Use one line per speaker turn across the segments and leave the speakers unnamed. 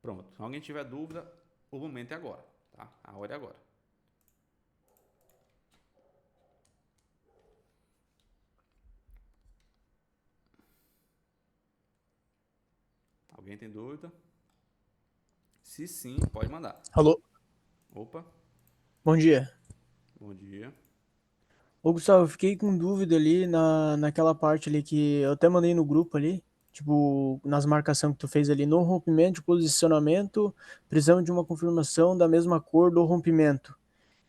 Pronto. Se alguém tiver dúvida, o momento é agora, tá? A hora é agora. Alguém tem dúvida? Se sim, pode mandar.
Alô,
Opa,
bom dia.
bom dia.
Ô, Gustavo, eu fiquei com dúvida ali naquela parte ali que eu até mandei no grupo ali, tipo, nas marcações que tu fez ali, no rompimento de posicionamento, precisamos de uma confirmação da mesma cor do rompimento.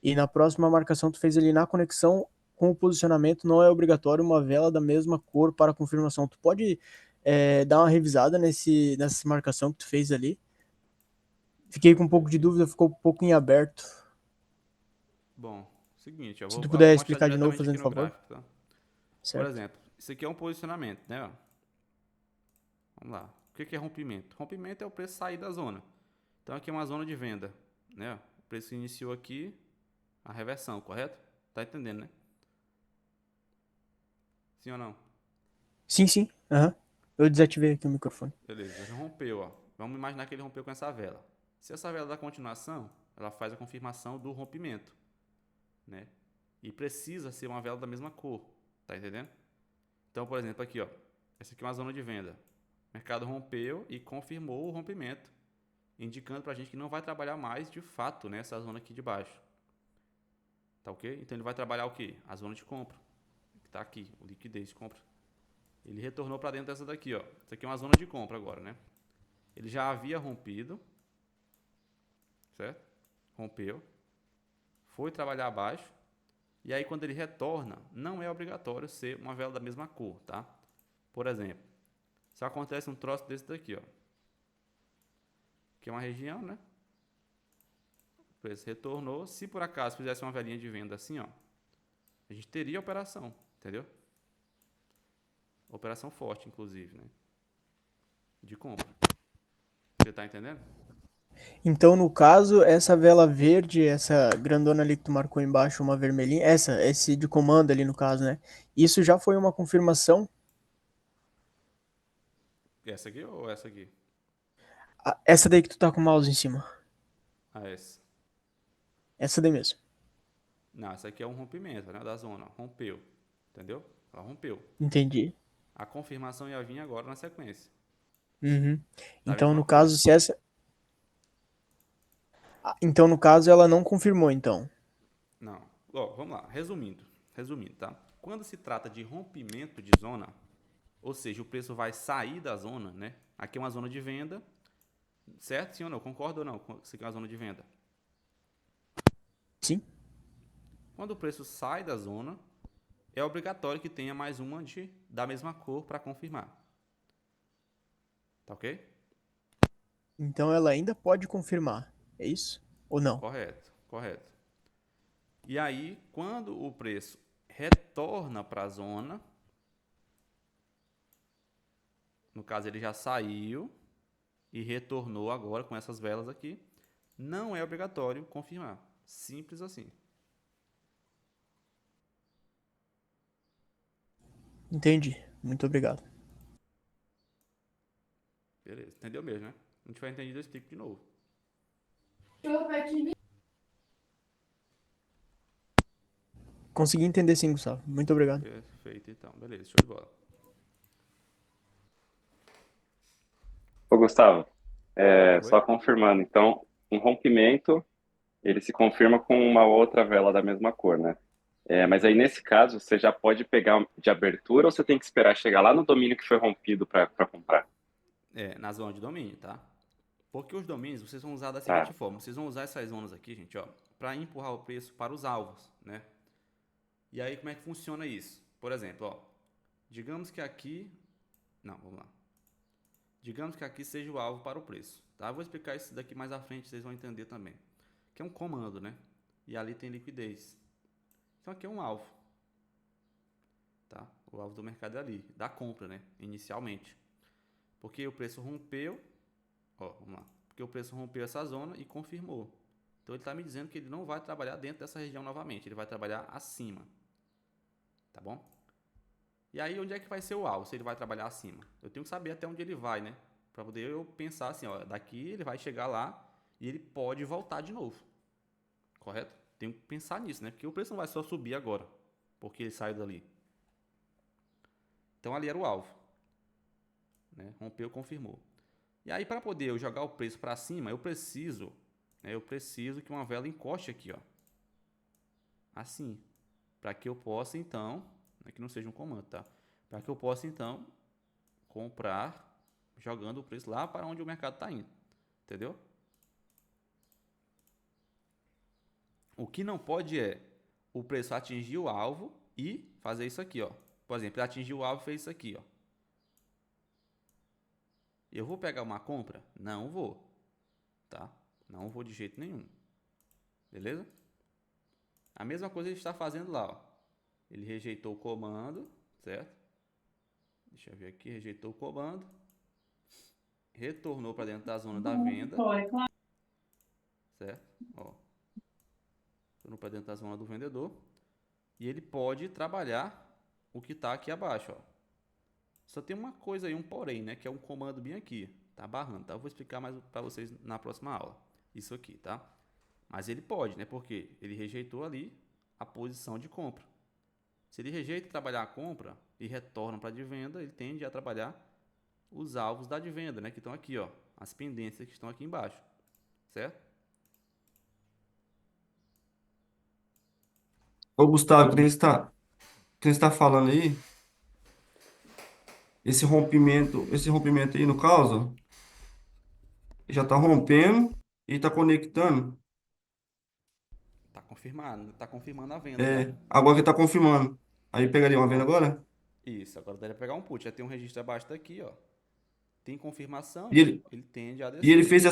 E na próxima marcação tu fez ali na conexão com o posicionamento, não é obrigatório uma vela da mesma cor para confirmação. Tu pode dar uma revisada nessa marcação que tu fez ali? Fiquei com um pouco de
Beleza.
dúvida, ficou um pouco em aberto.
Bom, seguinte,
Se tu
eu vou
puder
mostrar
explicar de novo,
diretamente aqui
fazendo
no
favor.
gráfico, tá? Por
Certo.
exemplo, isso aqui é um posicionamento, né? Ó? Vamos lá. O que é rompimento? Rompimento é o preço sair da zona. Então aqui é uma zona de venda, né? O preço iniciou aqui, a reversão, correto? Tá entendendo, né? Sim ou não?
Sim, sim. Aham. Eu desativei aqui o microfone.
Beleza, ele rompeu, ó. Vamos imaginar que ele rompeu com essa vela. Se essa vela dá continuação, ela faz a confirmação do rompimento, né? E precisa ser uma vela da mesma cor, tá entendendo? Então, por exemplo, aqui, ó. Essa aqui é uma zona de venda. O mercado rompeu e confirmou o rompimento, indicando pra gente que não vai trabalhar mais de fato nessa zona aqui de baixo. Tá ok? Então ele vai trabalhar o quê? A zona de compra, que tá aqui, o liquidez de compra. Ele retornou para dentro dessa daqui, ó. Isso aqui é uma zona de compra agora, né? Ele já havia rompido, certo? Rompeu, foi trabalhar abaixo, e aí quando ele retorna, não é obrigatório ser uma vela da mesma cor, tá? Por exemplo, se acontece um troço desse daqui, ó, que é uma região, né? O preço retornou, se por acaso fizesse uma velinha de venda assim, ó, a gente teria operação, entendeu? Operação forte, inclusive, né? De compra. Você tá entendendo?
Então, no caso, essa vela verde, essa grandona ali que tu marcou embaixo, uma vermelhinha, esse de comando ali no caso, né? Isso já foi uma confirmação?
Essa aqui ou essa aqui?
Essa daí que tu tá com o mouse em cima.
Ah, essa.
Essa daí mesmo.
Não, essa aqui é um rompimento, né? Da zona. Rompeu. Entendeu? Ela rompeu.
Entendi.
A confirmação ia vir agora na sequência.
Uhum.
Da
Então,
mesma
no
cor.
caso, se essa. Então, no caso, ela não confirmou, então.
Não. Ó, vamos lá. Resumindo. Resumindo, tá? Quando se trata de rompimento de zona, ou seja, o preço vai sair da zona, né? Aqui é uma zona de venda, certo? Sim ou não? Concorda ou não? Isso aqui é uma zona de venda.
Sim?
Quando o preço sai da zona, é obrigatório que tenha mais uma da mesma cor para confirmar. Tá ok?
Então, ela ainda pode confirmar. É isso? Ou não?
Correto, correto. E aí, quando o preço retorna para a zona, no caso ele já saiu e retornou agora com essas velas aqui, não é obrigatório confirmar. Simples assim.
Entendi. Muito obrigado.
Beleza, entendeu mesmo, né? Se não tiver entendido, eu explico de novo.
Consegui entender sim, Gustavo. Muito obrigado.
Perfeito, então. Beleza, show de bola.
Ô, Gustavo,
Oi?
só confirmando, então, um rompimento, ele se confirma com uma outra vela da mesma cor, né? Mas aí, nesse caso, você já pode pegar de abertura ou você tem que esperar chegar lá no domínio que foi rompido para comprar?
É, na zona de domínio, tá? Porque os domínios vocês vão usar da seguinte
Tá,
forma: vocês vão usar essas zonas aqui, gente, ó, para empurrar o preço para os alvos, né? E aí, como é que funciona isso? Por exemplo, ó, digamos que aqui. Não, vamos lá. Digamos que aqui seja o alvo para o preço, tá? Eu vou explicar isso daqui mais à frente, vocês vão entender também. Que é um comando, né? E ali tem liquidez. Então aqui é um alvo, tá? O alvo do mercado é ali, da compra, né? Inicialmente. Porque o preço rompeu, ó, vamos lá. Porque o preço rompeu essa zona e confirmou. Então ele está me dizendo que ele não vai trabalhar dentro dessa região novamente, ele vai trabalhar acima, tá bom? E aí onde é que vai ser o alvo se ele vai trabalhar acima? Eu tenho que saber até onde ele vai, né? Para poder eu pensar assim, ó, daqui ele vai chegar lá e ele pode voltar de novo. Correto? Tenho que pensar nisso, né? Porque o preço não vai só subir agora, porque ele saiu dali. Então ali era o alvo, né? Rompeu, confirmou. E aí para poder eu jogar o preço para cima, eu preciso que uma vela encoste aqui, ó. Assim, para que eu possa então, que não seja um comando, tá? Para que eu possa então comprar jogando o preço lá para onde o mercado está indo, entendeu? O que não pode é o preço atingir o alvo e fazer isso aqui, ó. Por exemplo, ele atingiu o alvo e fez isso aqui, ó. Eu vou pegar uma compra? Não vou, tá? Não vou de jeito nenhum, beleza? A mesma coisa ele está fazendo lá, ó. Ele rejeitou o comando, certo? Deixa eu ver aqui, rejeitou o comando, retornou para dentro da zona da venda, certo? Ó, retornou para dentro da zona do vendedor e ele pode trabalhar o que está aqui abaixo, ó. Só tem uma coisa aí, um porém, né? Que é um comando bem aqui, tá barrando, tá? Eu vou explicar mais para vocês na próxima aula, isso aqui, tá? Mas ele pode, né? Porque ele rejeitou ali a posição de compra. Se ele rejeita trabalhar a compra e retorna para a de venda, ele tende a trabalhar os alvos da de venda, né? Que estão aqui, ó. As pendências que estão aqui embaixo, certo?
Ô, Gustavo, que você está falando aí, esse rompimento aí, no caso, já está rompendo e está conectando.
Tá confirmando a venda já.
Agora que está confirmando. Aí pegaria uma venda agora?
Isso, agora deve pegar um put. Já tem um registro abaixo daqui, ó. Tem confirmação,
E ele,
ele tende a
e ele
descer.
fez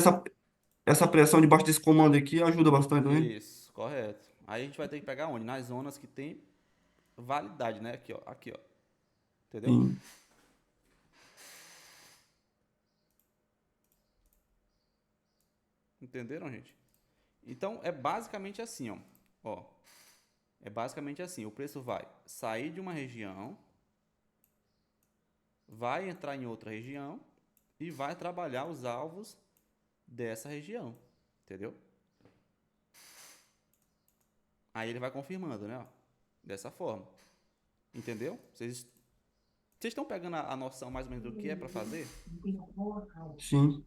essa pressão debaixo desse comando aqui, ajuda bastante também.
Isso, correto. Aí a gente vai ter que pegar onde? Nas zonas que tem validade, né? Aqui, ó. Aqui, ó. Entendeu?
Sim.
Entenderam, gente? Então, é basicamente assim, ó. Ó, é basicamente assim. O preço vai sair de uma região, vai entrar em outra região e vai trabalhar os alvos dessa região. Entendeu? Aí ele vai confirmando, né? Ó, dessa forma. Entendeu? Vocês estão pegando a noção mais ou menos do que é para fazer?
Sim.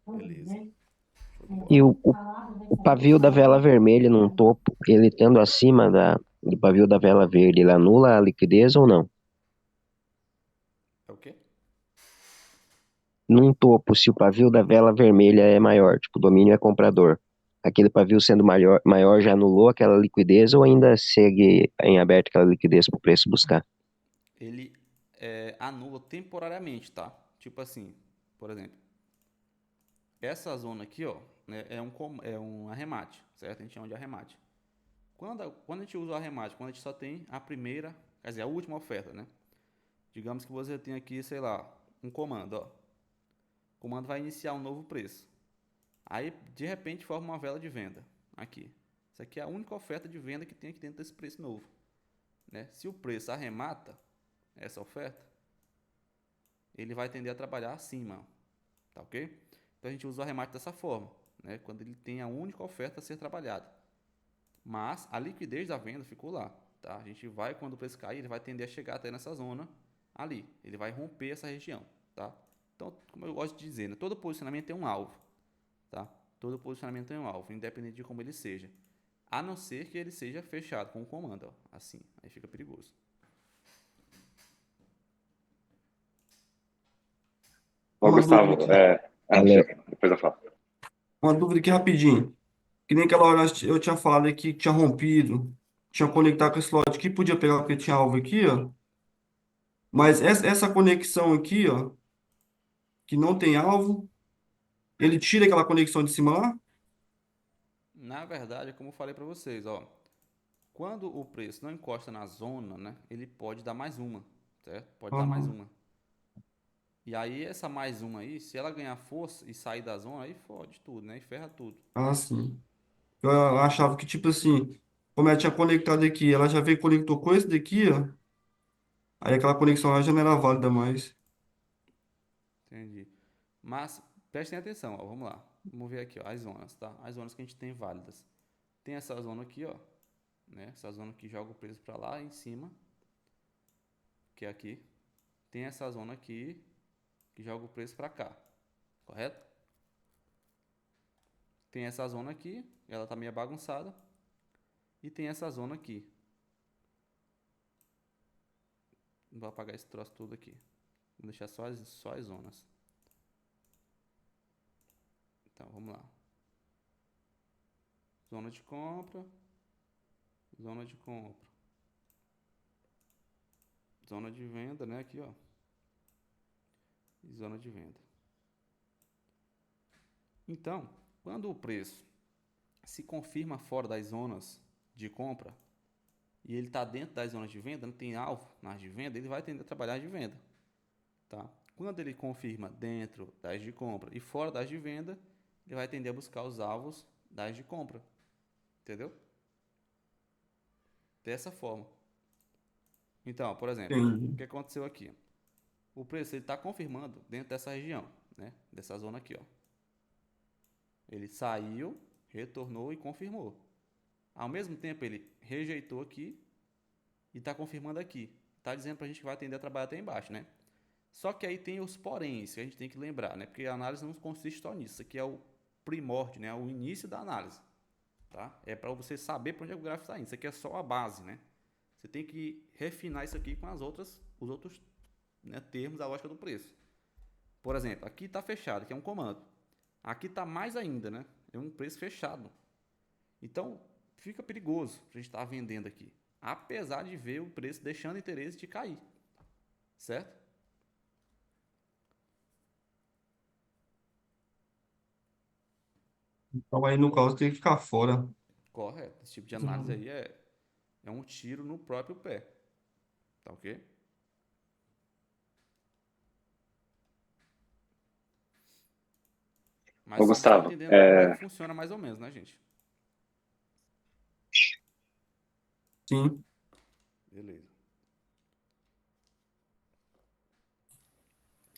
Beleza. Show de bola.
E o pavio da vela vermelha num topo, ele estando acima do pavio da vela verde, ele anula a liquidez ou não?
É o quê?
Num topo, se o pavio da vela vermelha é maior, tipo, o domínio é comprador, aquele pavio sendo maior já anulou aquela liquidez ou ainda segue em aberto aquela liquidez para o preço buscar?
Ele anula temporariamente, tá? Tipo assim, por exemplo, essa zona aqui, ó, né, é um arremate, certo? A gente chama de arremate. Quando a gente usa o arremate, quando a gente só tem a primeira, quer dizer, a última oferta, né? Digamos que você tem aqui, sei lá, um comando, ó. O comando vai iniciar um novo preço. Aí, de repente, forma uma vela de venda. Aqui. Isso aqui é a única oferta de venda que tem aqui dentro desse preço novo, né? Se o preço arremata essa oferta, ele vai tender a trabalhar acima, tá ok? Então a gente usa o arremate dessa forma, né? Quando ele tem a única oferta a ser trabalhada. Mas a liquidez da venda ficou lá, tá? A gente vai, quando o preço cair, ele vai tender a chegar até nessa zona ali. Ele vai romper essa região, tá? Então, como eu gosto de dizer, né? Todo posicionamento tem um alvo, tá? Todo posicionamento tem um alvo, independente de como ele seja. A não ser que ele seja fechado com o comando, ó. Assim, aí fica perigoso.
Ô,
Uma
Gustavo,
dúvida aqui,
depois eu falo.
uma dúvida aqui rapidinho. Que nem aquela hora eu tinha falado aqui que tinha rompido, tinha conectado com esse slot aqui, podia pegar porque tinha alvo aqui, ó. Mas essa conexão aqui, ó, que não tem alvo, ele tira aquela conexão de cima lá?
Na verdade, como eu falei para vocês, ó, quando o preço não encosta na zona, né, ele pode dar mais uma, certo? Pode dar mais
Aham.
uma. E aí essa mais uma aí, se ela ganhar força e sair da zona, aí fode tudo, né? E ferra tudo.
Ah, sim. Eu achava que, tipo assim, como ela tinha conectado aqui, ela já veio e conectou com esse daqui, ó. Aí aquela conexão lá já não era válida mais.
Entendi. Mas prestem atenção, ó, vamos lá. Vamos ver aqui, ó, as zonas, tá? As zonas que a gente tem válidas. Tem essa zona aqui, ó, né? Essa zona que joga o preço para lá em cima, que é aqui. Tem essa zona aqui que joga o preço para cá, correto? Tem essa zona aqui, ela tá meio bagunçada. E tem essa zona aqui. Vou apagar esse troço tudo aqui. Vou deixar só as zonas. Então, vamos lá. Zona de compra. Zona de compra. Zona de venda, né? Aqui, ó. E zona de venda. Então, quando o preço se confirma fora das zonas de compra e ele está dentro das zonas de venda, não tem alvo nas de venda, ele vai tender a trabalhar de venda. Tá? Quando ele confirma dentro das de compra e fora das de venda, ele vai tender a buscar os alvos das de compra. Entendeu? Dessa forma. Então, por exemplo, o que aconteceu aqui? O preço está confirmando dentro dessa região, né? Dessa zona aqui, ó. Ele saiu, retornou e confirmou. Ao mesmo tempo, ele rejeitou aqui e está confirmando aqui. Está dizendo para a gente que vai tender a trabalhar até embaixo, né? Só que aí tem os poréns que a gente tem que lembrar, né? Porque a análise não consiste só nisso. Isso aqui é o primórdio, né? O início da análise, tá? É para você saber para onde é que o gráfico está indo. Isso aqui é só a base, né? Você tem que refinar isso aqui com os outros, né, termos da lógica do preço. Por exemplo, aqui está fechado, aqui é um comando. Aqui está mais ainda, né? É um preço fechado. Então, fica perigoso para a gente estar vendendo aqui. Apesar de ver o preço deixando interesse de cair. Certo?
Então aí no caso tem que ficar fora.
Correto. Esse tipo de análise aí é um tiro no próprio pé. Tá ok? Mas
Ô,
vocês estão
Gustavo,
entendendo como é que funciona mais ou menos, né, gente?
Sim.
Beleza.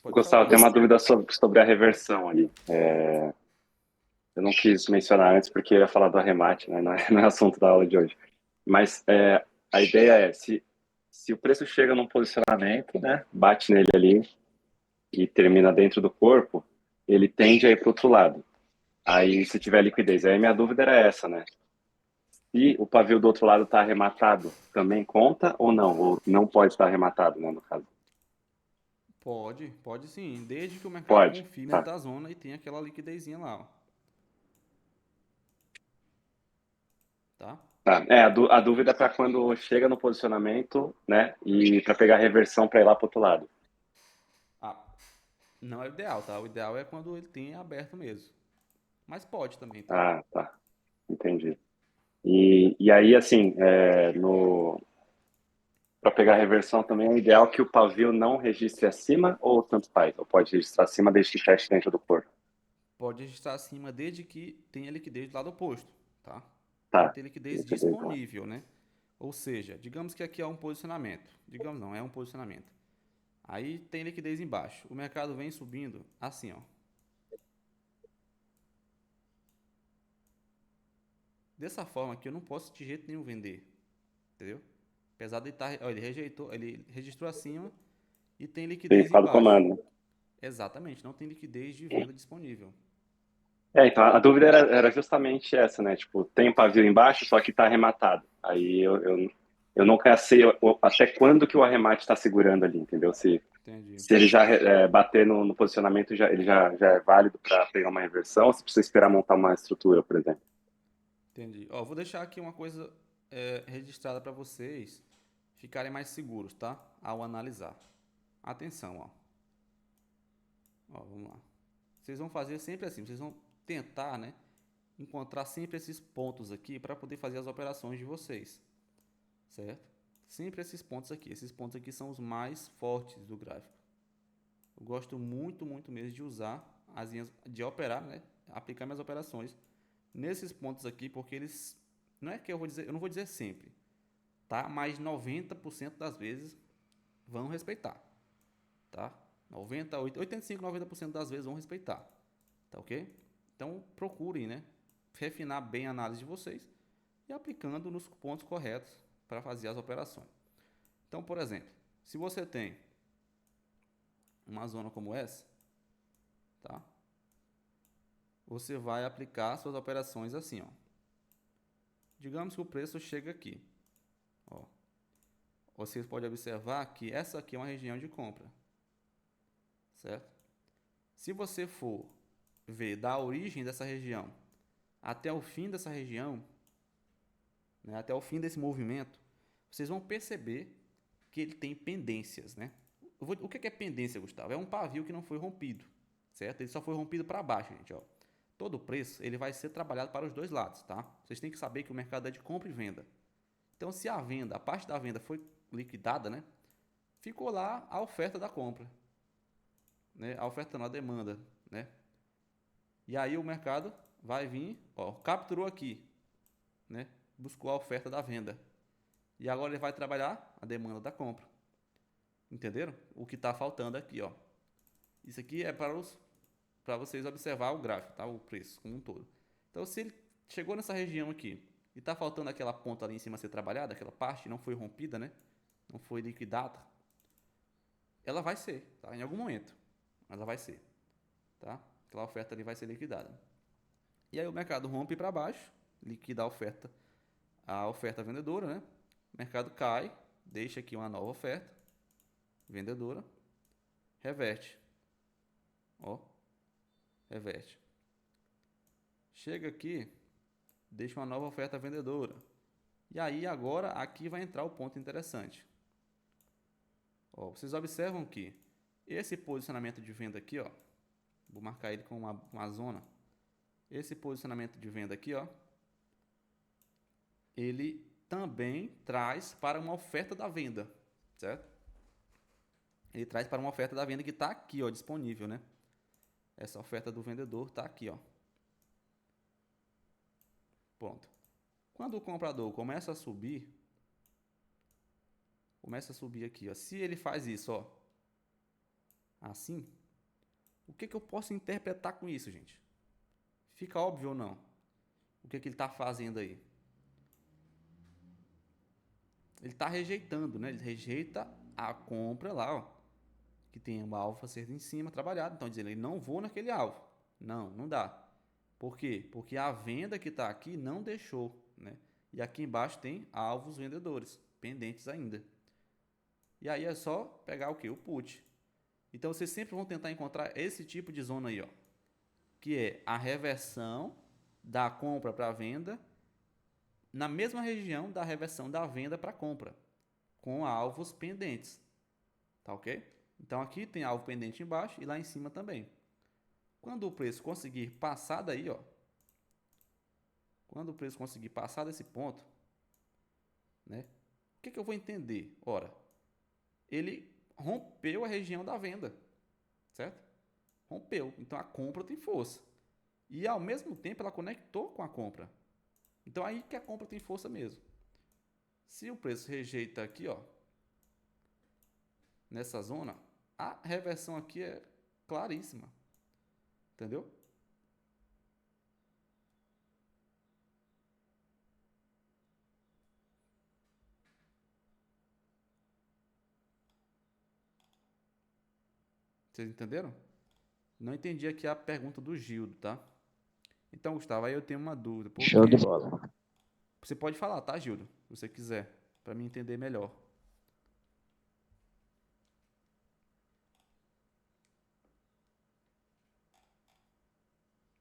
Pode
Gustavo,
falar.
tem uma dúvida sobre a reversão ali. Eu não quis mencionar antes porque eu ia falar do arremate, né? Não é assunto da aula de hoje. Mas a ideia é, se o preço chega num posicionamento, né? Bate nele ali e termina dentro do corpo, ele tende a ir para o outro lado. Aí, se tiver liquidez. Aí, minha dúvida era essa, né? Se o pavio do outro lado está arrematado, também conta ou não? Ou não pode estar arrematado, né, no caso?
Pode sim, desde que o mercado
Pode,
confirme
tá.
dentro da zona e tenha aquela liquidezinha lá, ó. Tá?
Tá. A dúvida é para quando chega no posicionamento, né? E para pegar a reversão para ir lá para o outro lado.
Ah, não é o ideal, tá? O ideal é quando ele tem aberto mesmo. Mas pode também, tá?
Ah, tá. Entendi. E aí, assim, para pegar a reversão também é ideal que o pavio não registre acima ou tanto faz? Ou pode registrar acima desde que feche dentro do corpo?
Pode registrar acima desde que tenha liquidez do lado oposto, tá? Tem que
Tá.
ter liquidez
Liquidez lá.
disponível, né? Ou seja, digamos que aqui é um posicionamento. Digamos não, é um posicionamento. Aí tem liquidez embaixo. O mercado vem subindo assim, ó. Dessa forma aqui eu não posso de jeito nenhum vender, entendeu? Apesar de estar, ó, ele rejeitou, ele registrou acima e tem liquidez
Significado do
embaixo.
comando, né?
Exatamente, não tem liquidez de venda disponível.
Então a dúvida era justamente essa, né? Tipo, tem um pavio embaixo, só que está arrematado. Aí eu nunca sei até quando que o arremate está segurando ali, entendeu?
Entendi.
Se ele já bater no posicionamento, ele já é válido para pegar uma reversão, ou se precisa esperar montar uma estrutura, por exemplo.
Entendi. Ó, vou deixar aqui uma coisa registrada para vocês ficarem mais seguros, tá? Ao analisar. Atenção, ó. Ó, vamos lá. Vocês vão fazer sempre assim, vocês vão tentar, né, encontrar sempre esses pontos aqui para poder fazer as operações de vocês, certo? Sempre esses pontos aqui. Esses pontos aqui são os mais fortes do gráfico. Eu gosto muito, muito mesmo de usar de operar, né, aplicar minhas operações nesses pontos aqui, porque eles, não é que eu não vou dizer sempre, tá? Mas 90% das vezes vão respeitar, tá? 85, 90% das vezes vão respeitar. Tá ok? Então procurem, né, refinar bem a análise de vocês e aplicando nos pontos corretos para fazer as operações. Então, por exemplo, se você tem uma zona como essa, tá? Você vai aplicar suas operações assim, ó. Digamos que o preço chega aqui, ó. Vocês podem observar que essa aqui é uma região de compra, certo? Se você for ver da origem dessa região até o fim dessa região, né, até o fim desse movimento, vocês vão perceber que ele tem pendências, né? O que é pendência, Gustavo? É um pavio que não foi rompido, certo? Ele só foi rompido para baixo, gente, ó. Todo preço ele vai ser trabalhado para os dois lados, tá? Vocês têm que saber que o mercado é de compra e venda. Então, se a venda, a parte da venda foi liquidada, né? Ficou lá a oferta da compra, né? A oferta não, a demanda, né? E aí o mercado vai vir, ó, capturou aqui, né? Buscou a oferta da venda. E agora ele vai trabalhar a demanda da compra. Entenderam? O que está faltando aqui, ó. Isso aqui é para vocês observar o gráfico, tá? O preço como um todo. Então, se ele chegou nessa região aqui e está faltando aquela ponta ali em cima a ser trabalhada, aquela parte não foi rompida, né? Não foi liquidada, ela vai ser, tá? Em algum momento, ela vai ser, tá? Aquela oferta ali vai ser liquidada. E aí o mercado rompe para baixo, liquida a oferta vendedora, né? O mercado cai, deixa aqui uma nova oferta vendedora, reverte, ó, reverte. Chega aqui, deixa uma nova oferta vendedora. E aí agora aqui vai entrar o ponto interessante. Ó, vocês observam que esse posicionamento de venda aqui, ó, vou marcar ele com uma zona. Esse posicionamento de venda aqui, ó, ele também traz para uma oferta da venda, certo? Ele traz para uma oferta da venda que está aqui, ó, disponível, né? Essa oferta do vendedor está aqui, ó. Pronto. Quando o comprador começa a subir aqui, ó. Se ele faz isso, ó, assim, o que eu posso interpretar com isso, gente? Fica óbvio ou não? O que ele está fazendo aí? Ele está rejeitando, né? Ele rejeita a compra lá, ó, que tem uma alvo a ser em cima trabalhado. Então, dizendo, ele não vou naquele alvo. Não dá. Por quê? Porque a venda que está aqui não deixou, né? E aqui embaixo tem alvos vendedores, pendentes ainda. E aí é só pegar o quê? O put. Então, vocês sempre vão tentar encontrar esse tipo de zona aí, ó, que é a reversão da compra para a venda na mesma região da reversão da venda para a compra, com alvos pendentes. Tá ok? Então, aqui tem alvo pendente embaixo e lá em cima também. Quando o preço conseguir passar daí, ó, quando o preço conseguir passar desse ponto, né? O que eu vou entender? Ora, ele rompeu a região da venda, certo? Rompeu. Então a compra tem força. E ao mesmo tempo ela conectou com a compra. Então aí que a compra tem força mesmo. Se o preço rejeita aqui, ó, nessa zona, a reversão aqui é claríssima. Entendeu? Vocês entenderam? Não entendi aqui a pergunta do Gildo, tá? Então, Gustavo, aí eu tenho uma dúvida.
Show de
Porque
bola.
você pode falar, tá, Gildo? Se você quiser, para me entender melhor.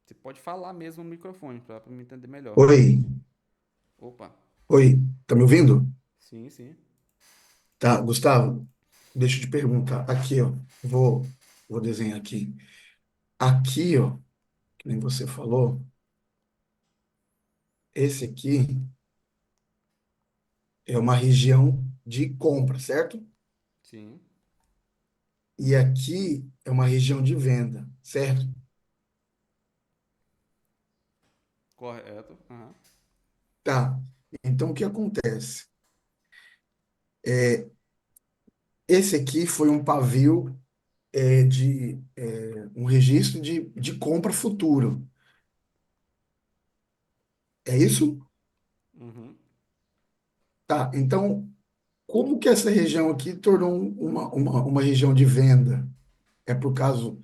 Você pode falar mesmo no microfone para me entender melhor.
Oi,
Opa,
oi, tá me ouvindo?
sim, sim.
Tá, Gustavo, deixa eu te perguntar. Aqui, ó, vou desenhar aqui. Aqui, ó, que nem você falou, esse aqui é uma região de compra, certo?
Sim,
E aqui é uma região de venda, certo?
correto. Aham.
Tá. Então, o que acontece? Esse aqui foi um pavio um registro de compra futuro. É isso?
Uhum.
Tá, então, como que essa região aqui tornou uma região de venda? É por causa,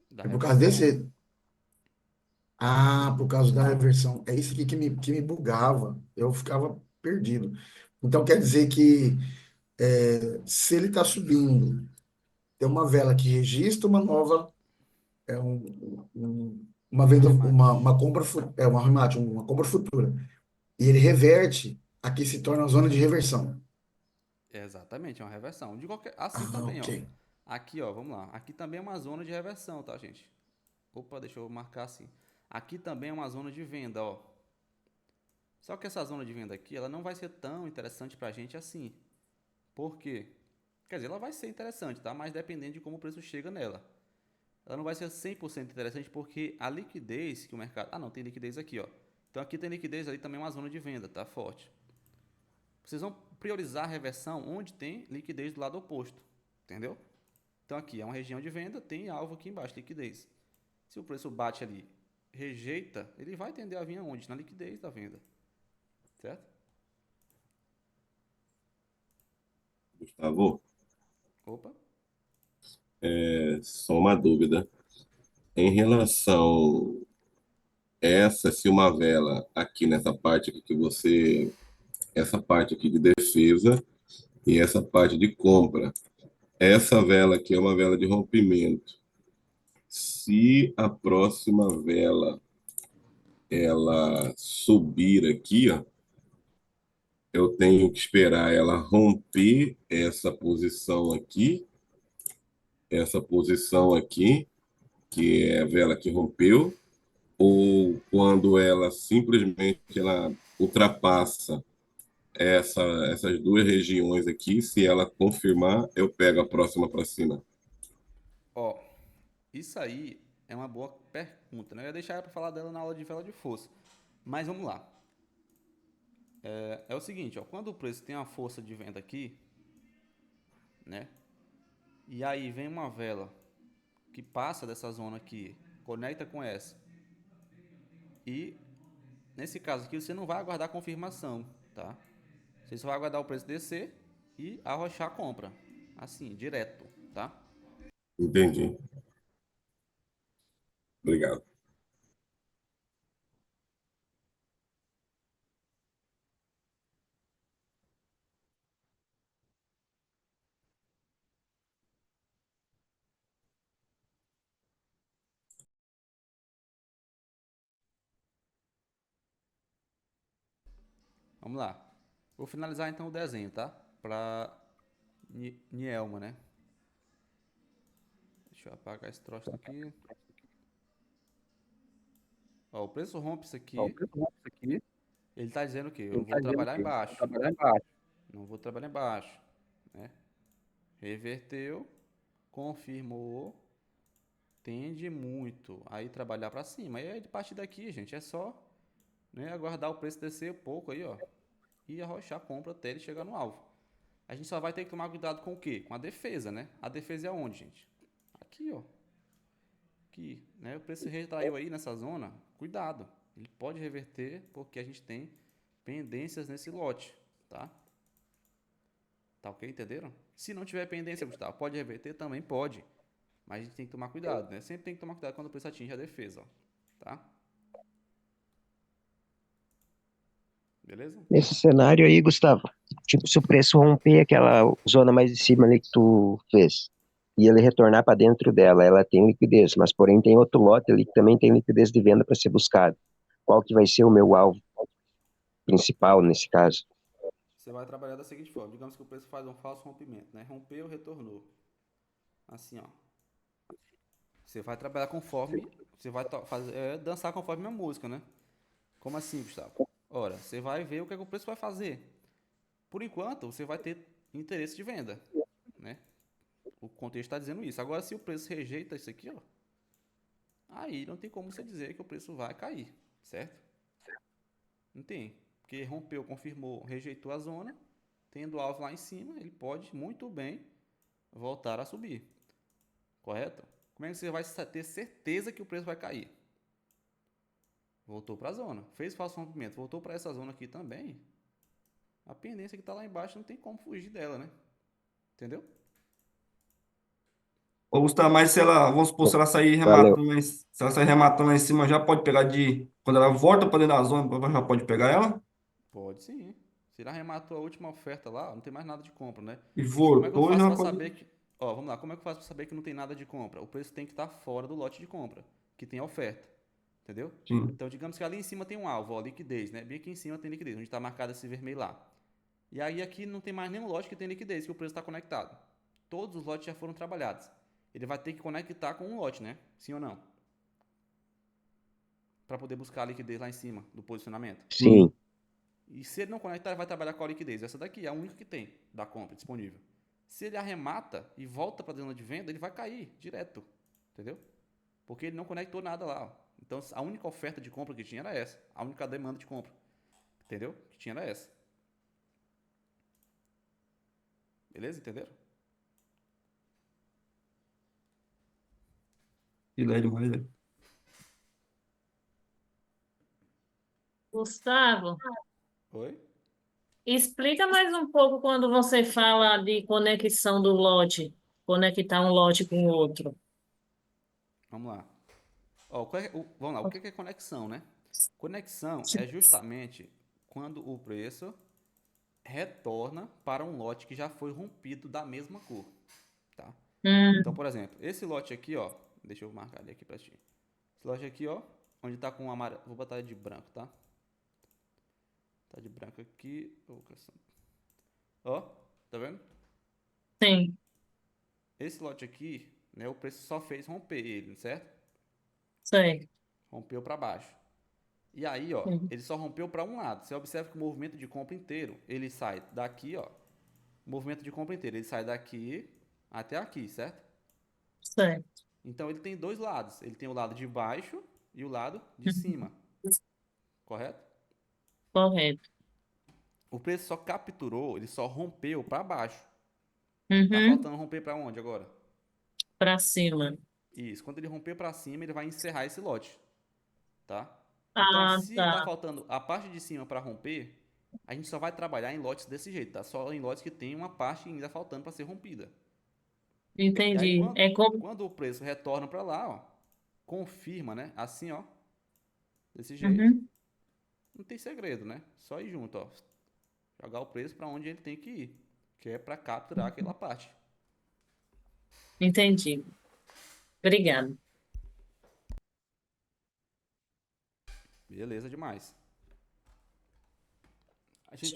Da
é por causa
reversão.
desse. Ah, por causa da reversão. É isso aqui que me bugava. Eu ficava perdido. Então, quer dizer que se ele está subindo, tem uma vela que registra uma nova, uma venda,
Arremate.
uma compra, uma arremate, uma compra futura. E ele reverte, aqui se torna a zona de reversão.
Exatamente, é uma reversão. De qualquer... Assim
Ah,
também,
ok.
ó. Aqui, ó, vamos lá. Aqui também é uma zona de reversão, tá, gente? Opa, deixa eu marcar assim. Aqui também é uma zona de venda, ó. Só que essa zona de venda aqui, ela não vai ser tão interessante pra gente assim. Por quê? Quer dizer, ela vai ser interessante, tá? Mas dependendo de como o preço chega nela. Ela não vai ser 100% interessante porque a liquidez que o mercado... Ah, não, tem liquidez aqui, ó. Então aqui tem liquidez, ali também é uma zona de venda, tá? Forte. Vocês vão priorizar a reversão onde tem liquidez do lado oposto, entendeu? Então aqui é uma região de venda, tem alvo aqui embaixo, liquidez. Se o preço bate ali, rejeita, ele vai tender a vir aonde? Na liquidez da venda, certo?
Gustavo,
Opa.
só uma dúvida. Em relação a essa, se uma vela aqui nessa parte aqui que você, essa parte aqui de defesa e essa parte de compra, essa vela aqui é uma vela de rompimento. Se a próxima vela ela subir aqui, ó, eu tenho que esperar ela romper essa posição aqui, que é a vela que rompeu, ou quando ela simplesmente ela ultrapassa essas duas regiões aqui, se ela confirmar, eu pego a próxima para cima.
Ó, isso aí é uma boa pergunta, né? Eu ia deixar para falar dela na aula de vela de força. Mas vamos lá. É o seguinte, ó, quando o preço tem uma força de venda aqui, né? E aí vem uma vela que passa dessa zona aqui, conecta com essa. E nesse caso aqui você não vai aguardar confirmação, tá? Você só vai aguardar o preço descer e arrochar a compra. Assim, direto, tá?
Entendi. Obrigado.
Vamos lá. Vou finalizar então o desenho, tá? Pra Nielma, né? Deixa eu apagar esse troço aqui. Ó, o preço rompe isso aqui. Ele tá dizendo o quê? Eu vou trabalhar embaixo. Não vou trabalhar embaixo, né? Reverteu, confirmou, tende muito aí trabalhar para cima. E aí, a partir daqui, gente, é só, né, aguardar o preço descer um pouco aí, ó, e arrochar a compra até ele chegar no alvo. A gente só vai ter que tomar cuidado com o quê? Com a defesa, né? A defesa é onde, gente? Aqui, ó. Aqui, né? O preço retraiu aí nessa zona. Cuidado. Ele pode reverter porque a gente tem pendências nesse lote, tá? Tá ok? Entenderam? Se não tiver pendência, Gustavo, pode reverter? Também pode. Mas a gente tem que tomar cuidado, né? Sempre tem que tomar cuidado quando o preço atinge a defesa, ó. Tá? Beleza?
Nesse cenário aí, Gustavo, tipo, se o preço romper aquela zona mais de cima ali que tu fez e ele retornar para dentro dela, ela tem liquidez, mas porém tem outro lote ali que também tem liquidez de venda para ser buscado. Qual que vai ser o meu alvo principal nesse caso?
Você vai trabalhar da seguinte forma. Digamos que o preço faz um falso rompimento, né? Rompeu, retornou. Assim, ó. Você vai trabalhar conforme... Você vai dançar conforme a música, né? Como assim, Gustavo? Ora, você vai ver o que, é que o preço vai fazer. Por enquanto, você vai ter interesse de venda, né? O contexto está dizendo isso. Agora, se o preço rejeita isso aqui, ó, aí não tem como você dizer que o preço vai cair, certo? Não tem. Porque rompeu, confirmou, rejeitou a zona, tendo alvo lá em cima, ele pode muito bem voltar a subir. correto? Como é que você vai ter certeza que o preço vai cair? Voltou para a zona. Fez falso rompimento, voltou para essa zona aqui também. A pendência que está lá embaixo não tem como fugir dela, né? Entendeu?
Ô, Gustavo, mas se ela, vamos supor, se ela sair
Valeu.
rematando, se ela sair rematando lá em cima, já pode pegar de. Quando ela volta para dentro da zona, já pode pegar ela?
Pode sim. Se ele arrematou a última oferta lá, não tem mais nada de compra, né?
E
Como é que eu
voltou,
faço
já
para
pode.
saber que. Ó, vamos lá. Como é que eu faço para saber que não tem nada de compra? O preço tem que estar fora do lote de compra, que tem a oferta. Entendeu?
Sim.
Então, digamos que ali em cima tem um alvo, ó, liquidez, né? Bem aqui em cima tem liquidez, onde está marcado esse vermelho lá. E aí aqui não tem mais nenhum lote que tem liquidez, que o preço está conectado. Todos os lotes já foram trabalhados. Ele vai ter que conectar com um lote, né? Sim ou não? Para poder buscar a liquidez lá em cima do posicionamento.
Sim.
E se ele não conectar, ele vai trabalhar com a liquidez. Essa daqui é a única que tem da compra disponível. Se ele arremata e volta para a zona de venda, ele vai cair direto. Entendeu? Porque ele não conectou nada lá. Ó. Então a única oferta de compra que tinha era essa. A única demanda de compra. Entendeu? Que tinha era essa. Beleza? Entenderam?
Filé demais, velho.
Gustavo,
Oi?
explica mais um pouco quando você fala de conexão do lote, conectar um lote com o outro.
Vamos lá. Ó, vamos lá. O que é conexão, né? Conexão é justamente quando o preço retorna para um lote que já foi rompido da mesma cor, tá? Então,
Hum,
por exemplo, esse lote aqui, ó, deixa eu marcar ele aqui pra ti. Esse lote aqui, ó, onde tá com amarelo, vou botar ele de branco, tá? Tá de branco aqui, ó, tá vendo?
sim,
Esse lote aqui, né, o preço só fez romper ele, certo?
sei.
Rompeu para baixo. E aí, ó,
Uhum.
ele só rompeu para um lado. Você observa que o movimento de compra inteiro, ele sai daqui, ó, movimento de compra inteiro, ele sai daqui até aqui, certo?
Sei.
Então ele tem dois lados. Ele tem o lado de baixo e o lado de
Uhum.
cima, correto?
Correto.
O preço só capturou, ele só rompeu para baixo. Tá
Uhum.
faltando romper para onde agora?
Para cima.
Isso. Quando ele romper para cima, ele vai encerrar esse lote, tá? Então,
Ah,
se tá
tá.
faltando a parte de cima para romper, a gente só vai trabalhar em lotes desse jeito, tá? Só em lotes que tem uma parte ainda faltando para ser rompida. E aí,
Entendi.
quando,
É como.
quando o preço retorna para lá, ó, confirma, né? Assim, ó, desse jeito,
Uhum.
não tem segredo, né? Só ir junto, ó. Jogar o preço para onde ele tem que ir, que é para capturar aquela parte.
Entendi. Obrigada.
Beleza demais.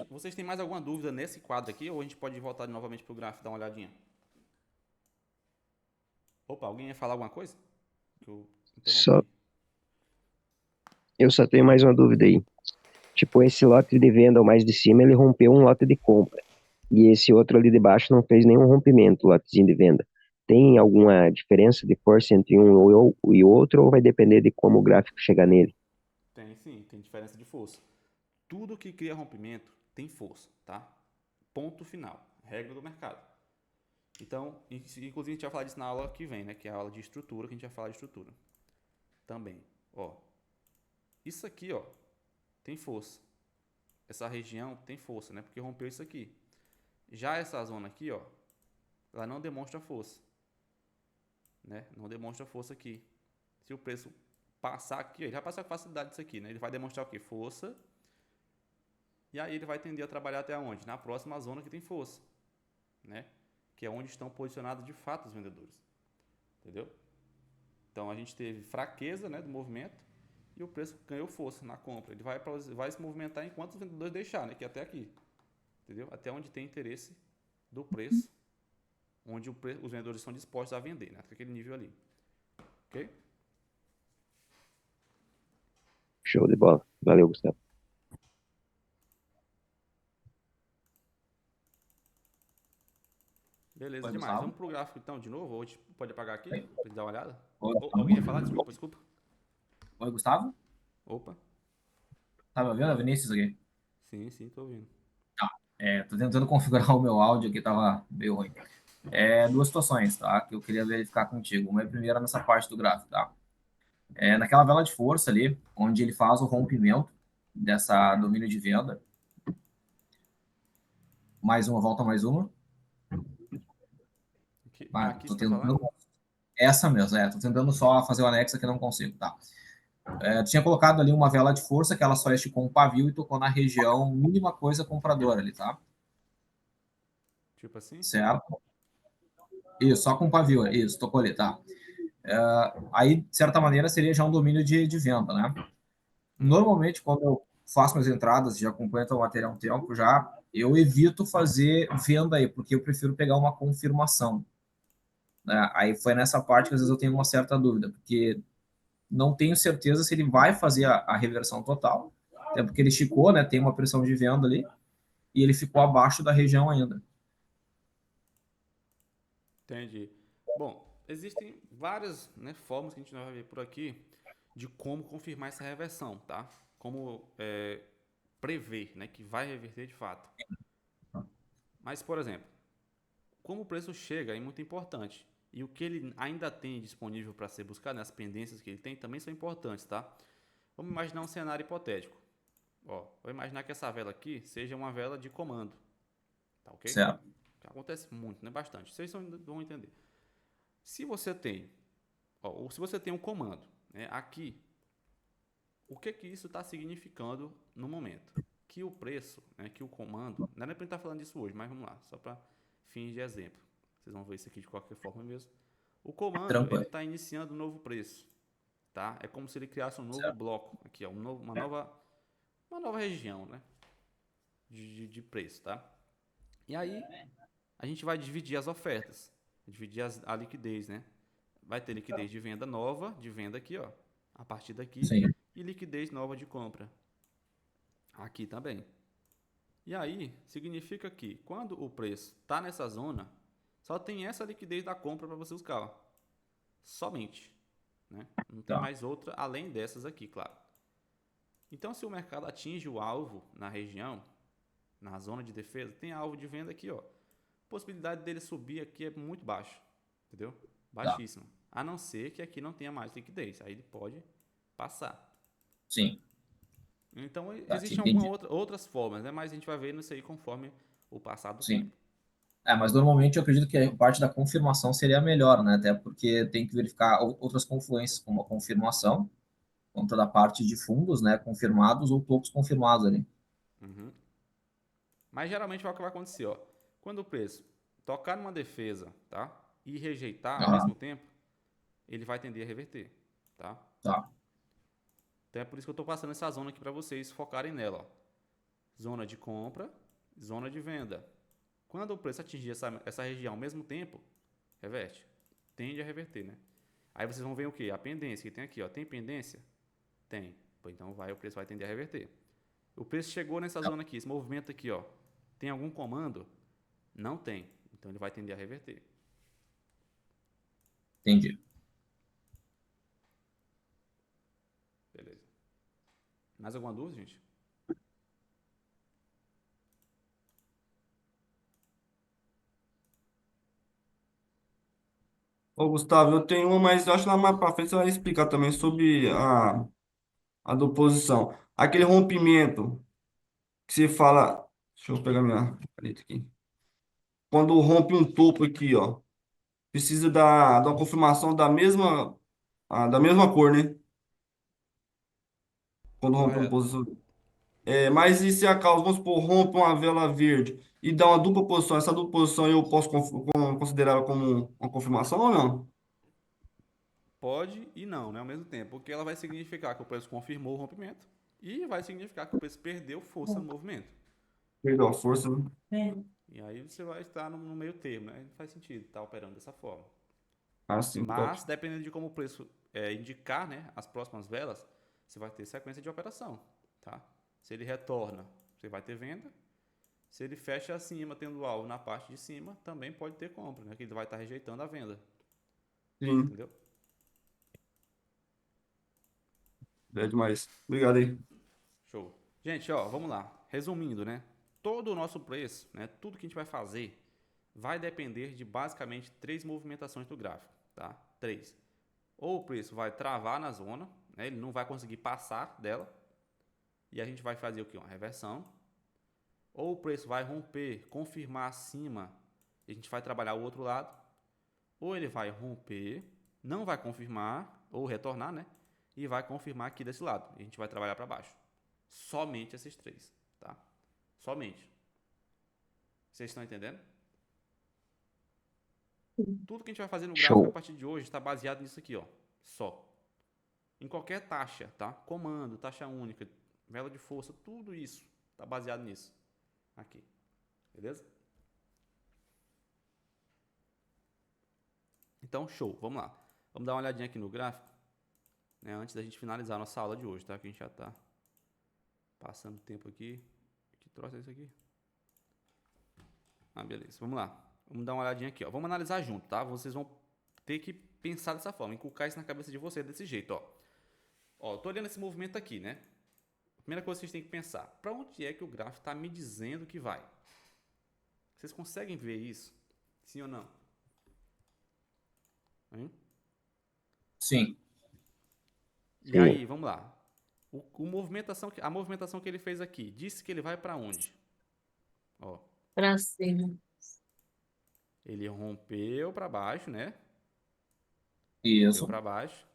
Vocês têm mais alguma dúvida nesse quadro aqui ou a gente pode voltar novamente pro gráfico e dar uma olhadinha? Opa, alguém ia falar alguma coisa? Que eu
Só,
interrompi.
eu só tenho mais uma dúvida aí. Tipo, esse lote de venda, o mais de cima, ele rompeu um lote de compra. E esse outro ali de baixo não fez nenhum rompimento, lotezinho de venda. Tem alguma diferença de força entre um e outro, ou vai depender de como o gráfico chegar nele?
Tem sim, tem diferença de força. Tudo que cria rompimento tem força, tá? Ponto final. Regra do mercado. Então, inclusive a gente vai falar disso na aula que vem, né? Que é a aula de estrutura, que a gente vai falar de estrutura. Também, ó. Isso aqui, ó, tem força. Essa região tem força, né? Porque rompeu isso aqui. Já essa zona aqui, ó, ela não demonstra força, né? Não demonstra força aqui. Se o preço passar aqui, ele vai passar com facilidade isso aqui, né? Ele vai demonstrar o quê? Força. E aí ele vai tender a trabalhar até onde? Na próxima zona que tem força, né? Que é onde estão posicionados de fato os vendedores. Entendeu? Então a gente teve fraqueza, né, do movimento e o preço ganhou força na compra. Ele vai se movimentar enquanto os vendedores deixarem, né, que é até aqui. Entendeu? Até onde tem interesse do preço, onde os vendedores estão dispostos a vender, né? Até aquele nível ali. Ok?
Show de bola. Valeu, Gustavo.
Beleza,
Oi,
demais.
Gustavo.
Vamos pro gráfico então de novo? Ou a gente pode apagar aqui
Oi,
pra gente dar uma olhada?
Gustavo.
Alguém ia falar? Desculpa, desculpa.
Oi, Gustavo?
Opa.
Tá me ouvindo? É Vinícius aqui.
Sim, sim, tô ouvindo.
Tá. Tô tentando configurar o meu áudio aqui, tava meio ruim. Duas situações, tá? Que eu queria verificar contigo. Uma é primeiro nessa parte do gráfico, tá? Naquela vela de força ali, onde ele faz o rompimento dessa domínio de venda. Mais uma, volta mais uma.
Aqui
Tô
você tá falando?
tentando. Essa mesmo, tô tentando só fazer o anexo que não consigo, tá? Tu tinha colocado ali uma vela de força que ela só esticou um pavio e tocou na região mínima coisa compradora ali, tá?
Tipo assim?
Certo? Isso, só com pavio, isso, tocou ali, tá? Aí, de certa maneira, seria já um domínio de venda, né? Normalmente, quando eu faço minhas entradas, já acompanho o material há um tempo já, eu evito fazer venda aí, porque eu prefiro pegar uma confirmação, né? Aí foi nessa parte que às vezes eu tenho uma certa dúvida, porque não tenho certeza se ele vai fazer a reversão total, até porque ele esticou, né? Tem uma pressão de venda ali, e ele ficou abaixo da região ainda.
Entendi. Bom, existem várias, né, formas que a gente vai ver por aqui de como confirmar essa reversão, tá? Como prever, né, que vai reverter de fato. Mas, por exemplo, como o preço chega é muito importante. E o que ele ainda tem disponível para ser buscado, né, as pendências que ele tem, também são importantes, tá? Vamos imaginar um cenário hipotético. Ó, vou imaginar que essa vela aqui seja uma vela de comando, tá ok?
Certo.
Que acontece muito, né? Bastante. Vocês vão entender. Se você tem, ou se você tem um comando, né, aqui, o que isso está significando no momento? Que o preço, né, que o comando, não é nem para estar falando disso hoje, mas vamos lá, só para fins de exemplo. Vocês vão ver isso aqui de qualquer forma mesmo. O comando, ele
Tranquilo.
está iniciando um novo preço, tá? É como se ele criasse um novo
Certo.
bloco, aqui, ó, uma nova região, né, de preço, tá? E aí, a gente vai dividir as ofertas, dividir a liquidez, né? Vai ter liquidez de venda nova, de venda aqui, ó, a partir daqui,
Sim.
e liquidez nova de compra aqui também. E aí, significa que quando o preço está nessa zona, só tem essa liquidez da compra para você buscar, ó. Somente, né? Não tem
Tá.
mais outra além dessas aqui, claro. Então, se o mercado atinge o alvo na região, na zona de defesa, tem alvo de venda aqui, ó. A possibilidade dele subir aqui é muito baixa, entendeu?
Tá.
Baixíssima. A não ser que aqui não tenha mais liquidez. Aí ele pode passar.
Sim.
Então,
Tá, te
existem
entendi.
outras formas, né? Mas a gente vai ver isso aí conforme o passar do
Sim.
tempo.
Mas normalmente eu acredito que a parte da confirmação seria melhor, né? Até porque tem que verificar outras confluências, como a confirmação, contra da parte de fundos, né? Confirmados ou topos confirmados ali.
Uhum. Mas geralmente é o que vai acontecer, ó. Quando o preço tocar numa defesa, tá? E rejeitar ao
Ah,
mesmo tempo, ele vai tender a reverter, tá?
tá.
Então é por isso que eu estou passando essa zona aqui para vocês focarem nela, ó. Zona de compra, zona de venda. Quando o preço atingir essa região ao mesmo tempo, reverte. Tende a reverter, né? Aí vocês vão ver o quê? A pendência que tem aqui, ó. Tem pendência? Tem. Pô, então o preço vai tender a reverter. O preço chegou nessa zona aqui, esse movimento aqui, ó. Tem algum comando? Não tem. Então ele vai tender a reverter.
Entendi.
Beleza. Mais alguma dúvida, gente?
Ô, Gustavo, eu tenho uma, mas eu acho que lá mais pra frente você vai explicar também sobre a da oposição. Aquele rompimento que você fala. Deixa eu pegar minha caneta aqui. Quando rompe um topo aqui, ó. Precisa da uma confirmação da mesma cor, né? Quando rompe uma
Correto.
posição. Mas e se a causa, vamos supor, rompe uma vela verde e dá uma dupla posição, essa dupla posição eu posso considerar como uma confirmação ou não?
Pode e não, né? Ao mesmo tempo. Porque ela vai significar que o preço confirmou o rompimento e vai significar que o preço perdeu força no movimento.
Perdeu a força, né?
E aí você vai estar no meio termo, né? Não faz sentido estar operando dessa forma.
Ah, sim, top.
Mas, dependendo de como o preço indicar, né, as próximas velas, você vai ter sequência de operação, tá? Se ele retorna, você vai ter venda. Se ele fecha acima, tendo alvo na parte de cima, também pode ter compra, né? Que ele vai estar rejeitando a venda,
Sim,
entendeu?
é demais. Obrigado aí.
Show. Gente, ó, vamos lá. Resumindo, né? Todo o nosso preço, né? Tudo que a gente vai fazer vai depender de basicamente 3 movimentações do gráfico, tá? 3. Ou o preço vai travar na zona, né? Ele não vai conseguir passar dela, e a gente vai fazer o quê? Uma reversão. Ou o preço vai romper, confirmar acima, e a gente vai trabalhar o outro lado. Ou ele vai romper, não vai confirmar, ou retornar, né? E vai confirmar aqui desse lado. E a gente vai trabalhar para baixo. Somente esses 3, tá? Somente. Vocês estão entendendo? Tudo que a gente vai fazer no gráfico a
Show.
partir de hoje está baseado nisso aqui, ó. Só. Em qualquer taxa, tá? Comando, taxa única, vela de força, tudo isso está baseado nisso. Aqui. Beleza? Então, show. Vamos lá. Vamos dar uma olhadinha aqui no gráfico, né? Antes da gente finalizar a nossa aula de hoje, tá? Que a gente já está passando tempo aqui. Que troço é isso aqui? Ah, beleza. Vamos lá. Vamos dar uma olhadinha aqui, ó. Vamos analisar junto, tá? Vocês vão ter que pensar dessa forma, inculcar isso na cabeça de vocês desse jeito, ó. Ó, tô olhando esse movimento aqui, né? Primeira coisa que vocês têm que pensar, para onde é que o gráfico está me dizendo que vai? Vocês conseguem ver isso? Sim ou não? Hein?
Sim.
E
Sim.
aí, vamos lá. A movimentação que ele fez aqui, disse que ele vai para onde? Ó,
Para cima.
ele rompeu para baixo, né?
Isso.
Rompeu para baixo.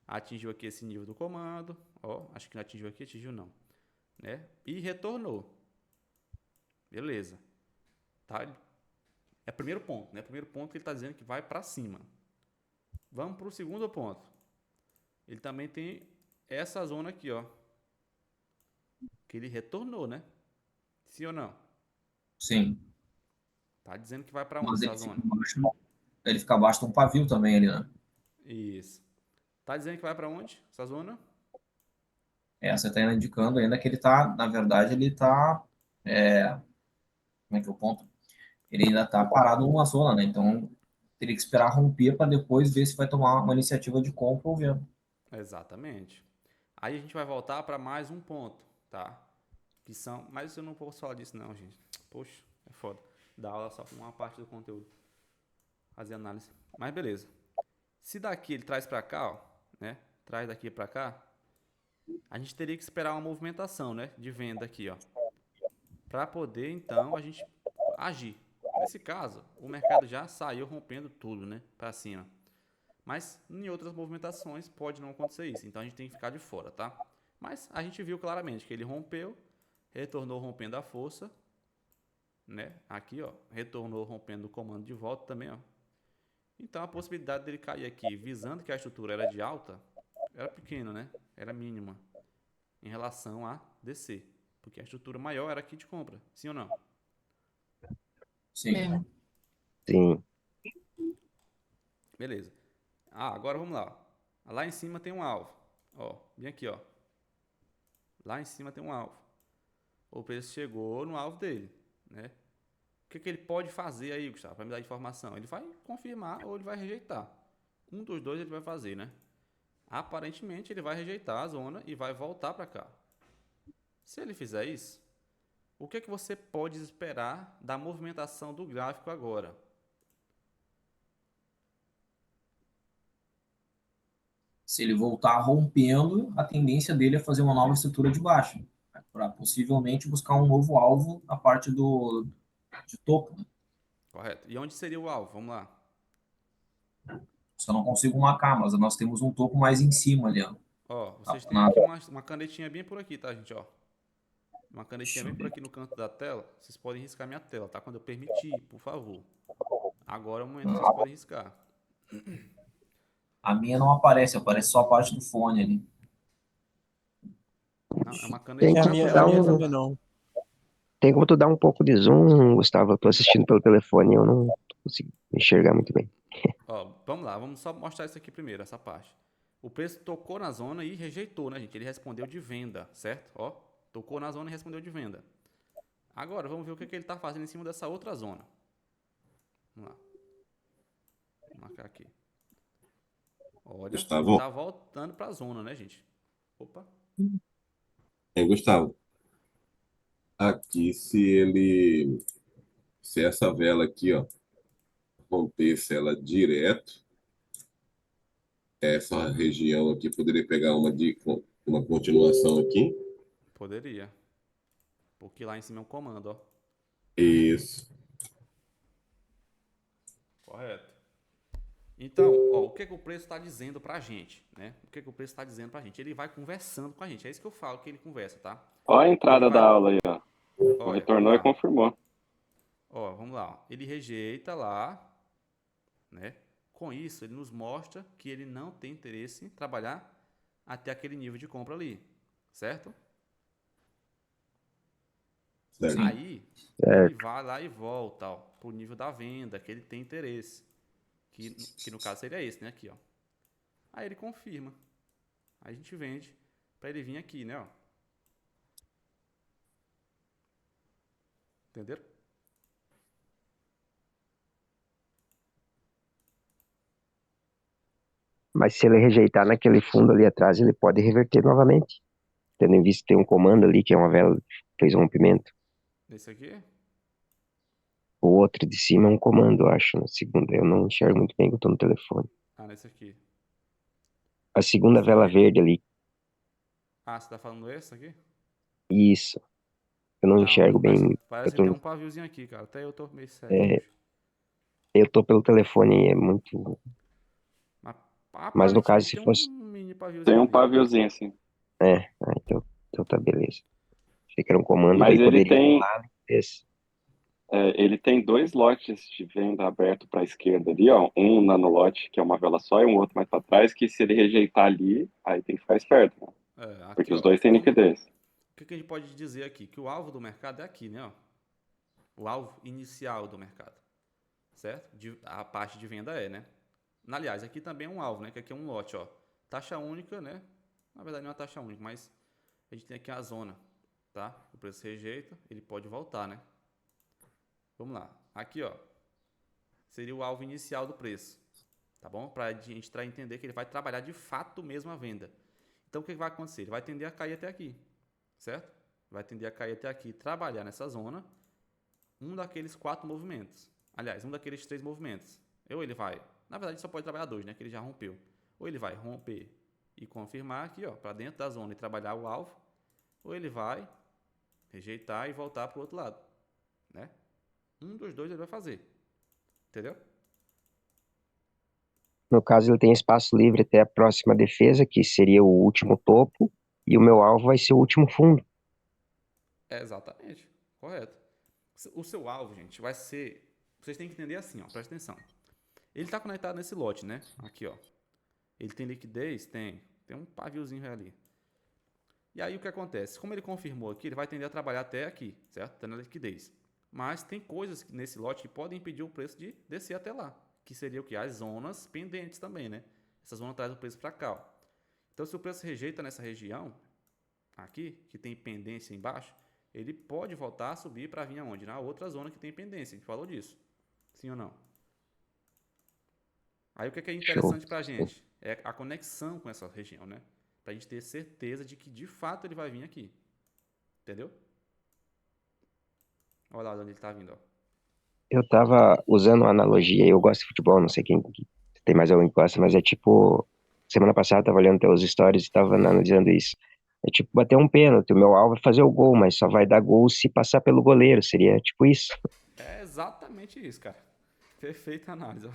Atingiu aqui esse nível do comando. Ó, acho que não atingiu aqui, atingiu não. Né? E retornou. Beleza. Tá? É o primeiro ponto, né? Primeiro ponto que ele está dizendo que vai para cima. Vamos para o segundo ponto. Ele também tem essa zona aqui, ó. Que ele retornou, né? Sim ou não?
Sim.
Tá dizendo que vai para
Mas
onde essa zona?
ele fica abaixo de um pavio também ali, né?
Isso. Tá dizendo que vai para onde essa zona?
Você está indicando ainda que ele está, na verdade, ele está, como é que é o ponto? Ele ainda está parado numa zona, né? Então, teria que esperar romper para depois ver se vai tomar uma iniciativa de compra ou venda.
Exatamente. Aí a gente vai voltar para mais um ponto, tá? Que são, mas eu não posso falar disso não, gente. Poxa, é foda. Dar aula só com uma parte do conteúdo. Fazer análise. Mas beleza. Se daqui ele traz para cá, ó, né? Traz daqui para cá, a gente teria que esperar uma movimentação, né? De venda aqui, ó. Para poder, então, a gente agir. Nesse caso, o mercado já saiu rompendo tudo, né? Para cima. Mas em outras movimentações pode não acontecer isso. Então a gente tem que ficar de fora, tá? Mas a gente viu claramente que ele rompeu, retornou rompendo a força, né? Aqui, ó, retornou rompendo o comando de volta também, ó. Então a possibilidade dele cair aqui, visando que a estrutura era de alta, era pequena, né? Era mínima em relação a descer, porque a estrutura maior era aqui de compra, sim ou não?
Sim.
É.
Sim.
Beleza. Agora vamos lá. Lá em cima tem um alvo. Ó, bem aqui, ó. Lá em cima tem um alvo. O preço chegou no alvo dele, né? O que ele pode fazer aí, Gustavo, para me dar informação? Ele vai confirmar ou ele vai rejeitar. Um dos dois ele vai fazer, né? Aparentemente ele vai rejeitar a zona e vai voltar para cá. Se ele fizer isso, o que você pode esperar da movimentação do gráfico agora?
Se ele voltar rompendo, a tendência dele é fazer uma nova estrutura de baixa, para possivelmente buscar um novo alvo na parte de topo, né?
Correto. E onde seria o alvo? Vamos lá.
Só não consigo marcar, mas nós temos um topo mais em cima ali, ó.
Ó, vocês têm
Na-
aqui uma canetinha bem por aqui, tá, gente? Ó, uma canetinha bem por aqui no canto da tela. Vocês podem riscar minha tela, tá? Quando eu permitir, por favor. Agora é o momento que vocês podem riscar.
A minha não aparece, aparece só a parte do fone ali.
Não, é uma
Tem
canetinha
A
como
minha,
na
dar
a
tela.
minha
um,
também não.
tem como tu dar um pouco de zoom, Gustavo? Eu tô assistindo pelo telefone e eu não consigo enxergar muito bem.
Ó, vamos lá, vamos só mostrar isso aqui primeiro, essa parte. O preço tocou na zona e rejeitou, né, gente? Ele respondeu de venda, certo? Ó, tocou na zona e respondeu de venda. Agora, vamos ver o que ele está fazendo em cima dessa outra zona. Vamos lá. Vou marcar aqui. Olha,
Gustavo.
tá voltando para a zona, né, gente? Opa.
Gustavo, aqui se se essa vela aqui, ó, rompesse ela direto, essa região aqui poderia pegar uma continuação aqui.
Poderia. Porque lá em cima é um comando, ó.
Isso.
Correto. Então, ó, o que que o preço está dizendo pra gente, né? O que que o preço está dizendo pra gente? Ele vai conversando com a gente. É isso que eu falo que ele conversa, tá?
Olha a
Ele
entrada da
vai,
aula aí, ó.
olha,
Retornou e
vamos lá.
confirmou.
Ó, vamos lá. Ó. Ele rejeita lá, né? Com isso, ele nos mostra que ele não tem interesse em trabalhar até aquele nível de compra ali, certo?
Certo.
Aí,
Certo.
ele vai lá e volta, ó, pro nível da venda, que ele tem interesse. Que no caso seria esse, né? Aqui, ó. Aí ele confirma. Aí a gente vende para ele vir aqui, né? Ó. Entenderam?
Mas se ele rejeitar naquele fundo ali atrás, ele pode reverter novamente. Tendo em vista que tem um comando ali, que é uma vela que fez um rompimento.
Esse aqui?
O outro de cima é um comando, eu acho. Na segunda, eu não enxergo muito bem, que eu tô no telefone.
Ah, nesse aqui.
A segunda vela verde ali,
Ah, você tá falando esse aqui?
isso. Eu não
Não,
enxergo
parece,
bem.
parece
Eu
que tem
tô,
um paviozinho aqui, cara. Até eu tô meio cego
é,
hoje.
eu tô pelo telefone, é muito.
Mas
Mas no caso,
aparentemente
se
tem
fosse.
um mini
Tem
paviozinho
um
ali.
paviozinho assim.
Então tá beleza. Achei que era um comando,
Mas
daí poderia rolar esse.
ele tem dois lotes de venda aberto para a esquerda ali, ó. Um nanolote, que é uma vela só, e um outro mais para trás, que se ele rejeitar ali, aí tem que ficar esperto, né?
Aqui,
Porque os
ó.
dois têm liquidez.
O que que a gente pode dizer aqui? Que o alvo do mercado é aqui, né? Ó. O alvo inicial do mercado. Certo? A parte de venda é, né? Aliás, aqui também é um alvo, né? Que aqui é um lote, ó. Taxa única, né? Na verdade não é uma taxa única, mas a gente tem aqui a zona, tá? O preço rejeita, ele pode voltar, né? Vamos lá. Aqui, ó. Seria o alvo inicial do preço. Tá bom? Para a gente entender que ele vai trabalhar de fato mesmo a venda. Então, o que vai acontecer? Ele vai tender a cair até aqui. Certo? Vai tender a cair até aqui, trabalhar nessa zona. Um daqueles 4 movimentos. Aliás, um daqueles 3 movimentos. Ou ele vai... Na verdade, só pode trabalhar 2, né? Que ele já rompeu. Ou ele vai romper e confirmar aqui, ó, para dentro da zona e trabalhar o alvo. Ou ele vai rejeitar e voltar para o outro lado. Né? Um dos dois ele vai fazer. Entendeu?
No caso, ele tem espaço livre até a próxima defesa, que seria o último topo, e o meu alvo vai ser o último fundo.
Exatamente. Correto. O seu alvo, gente, vai ser... Vocês têm que entender assim, ó. Presta atenção. Ele está conectado nesse lote, né? Aqui, ó. Ele tem liquidez? Tem. Tem um paviozinho ali. E aí o que acontece? Como ele confirmou aqui, ele vai tender a trabalhar até aqui, certo? Tendo a liquidez. Mas tem coisas nesse lote que podem impedir o preço de descer até lá. Que seria o que? As zonas pendentes também, né? Essa zona traz o preço para cá, ó. Então, se o preço rejeita nessa região, aqui, que tem pendência embaixo, ele pode voltar a subir para vir aonde? Na outra zona que tem pendência. A gente falou disso. Sim ou não? Aí o que é interessante para a gente? É a conexão com essa região, né? Para a gente ter certeza de que de fato ele vai vir aqui. Entendeu? Olha lá de onde ele está vindo, ó.
Eu tava usando uma analogia, eu gosto de futebol, não sei quem tem mais alguém que gosta, mas é tipo, semana passada eu tava olhando teus stories e tava analisando isso. É tipo bater um pênalti, o meu alvo é fazer o gol, mas só vai dar gol se passar pelo goleiro, seria tipo isso.
É exatamente isso, cara. Perfeita análise, ó.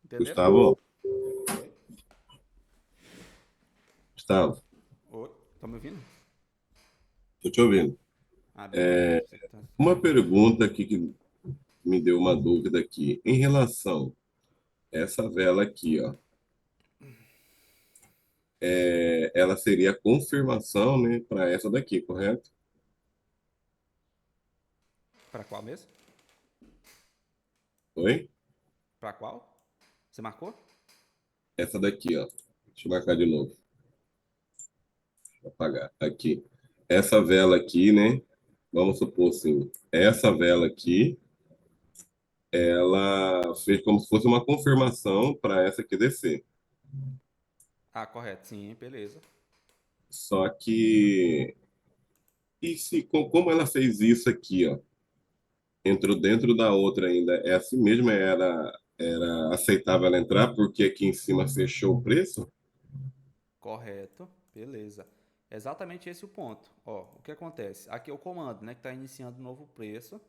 Entenderam?
Gustavo?
Oi?
Gustavo,
Oi? Tá me ouvindo?
tô te ouvindo.
Ah, beleza.
Uma pergunta aqui que me deu uma dúvida aqui. Em relação a essa vela aqui, ó. Ela seria a confirmação, né, para essa daqui, correto?
Para qual mesmo?
Oi?
Para qual? Você marcou?
Essa daqui, ó. Deixa eu marcar de novo. Vou apagar. Aqui. Essa vela aqui, né? Vamos supor assim, essa vela aqui, ela fez como se fosse uma confirmação para essa aqui descer.
Ah, correto. Sim, beleza.
Só que E se, como ela fez isso aqui, ó, entrou dentro da outra ainda, é assim mesmo? Era aceitável ela entrar porque aqui em cima fechou o preço?
Correto, beleza. Exatamente esse é o ponto. Ó, o que acontece? Aqui é o comando, né, que está iniciando um novo preço,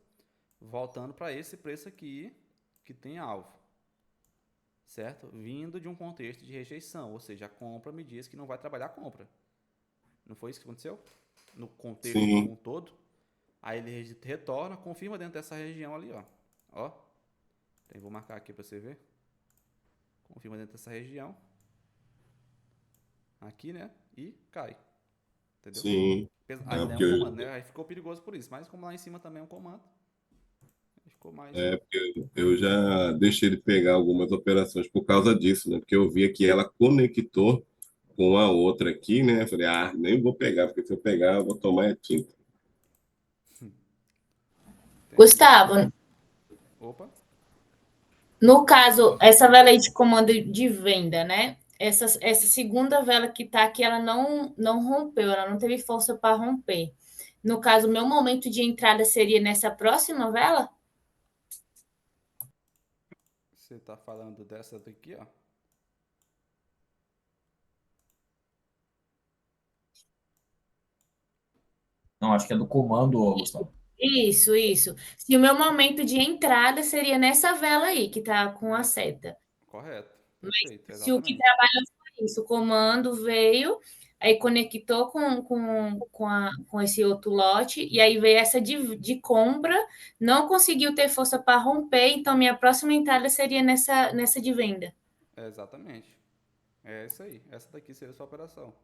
voltando para esse preço aqui que tem alvo, certo? Vindo de um contexto de rejeição, ou seja, a compra me diz que não vai trabalhar a compra. Não foi isso que aconteceu? No contexto como
Sim,
um todo. Aí ele retorna, confirma dentro dessa região ali, ó. Ó. Então, eu vou marcar aqui para você ver. Confirma dentro dessa região. Aqui, né? E cai. Entendeu?
sim.
Ainda é
Porque
um comando, né? Aí ficou perigoso por isso. Mas como lá em cima também é um comando, ficou mais.
porque eu já deixei de pegar algumas operações por causa disso, né? Porque eu via que ela conectou com a outra aqui, né? Eu falei, nem vou pegar, porque se eu pegar, eu vou tomar tinta.
Entendi.
Gustavo,
Opa.
no caso, essa vela aí de comando de venda, né? Essa segunda vela que tá aqui, ela não rompeu, ela não teve força para romper. No caso, meu momento de entrada seria nessa próxima vela?
Você tá falando dessa daqui, ó.
Não, acho que é do comando, Gustavo.
Isso. Se o meu momento de entrada seria nessa vela aí, que tá com a seta.
Correto. Perfeito,
Se o que
exatamente.
trabalhou foi isso, o comando veio, aí conectou com esse outro lote, e aí veio essa de compra, não conseguiu ter força para romper, então minha próxima entrada seria nessa de venda.
Exatamente. É isso aí. Essa daqui seria a sua operação.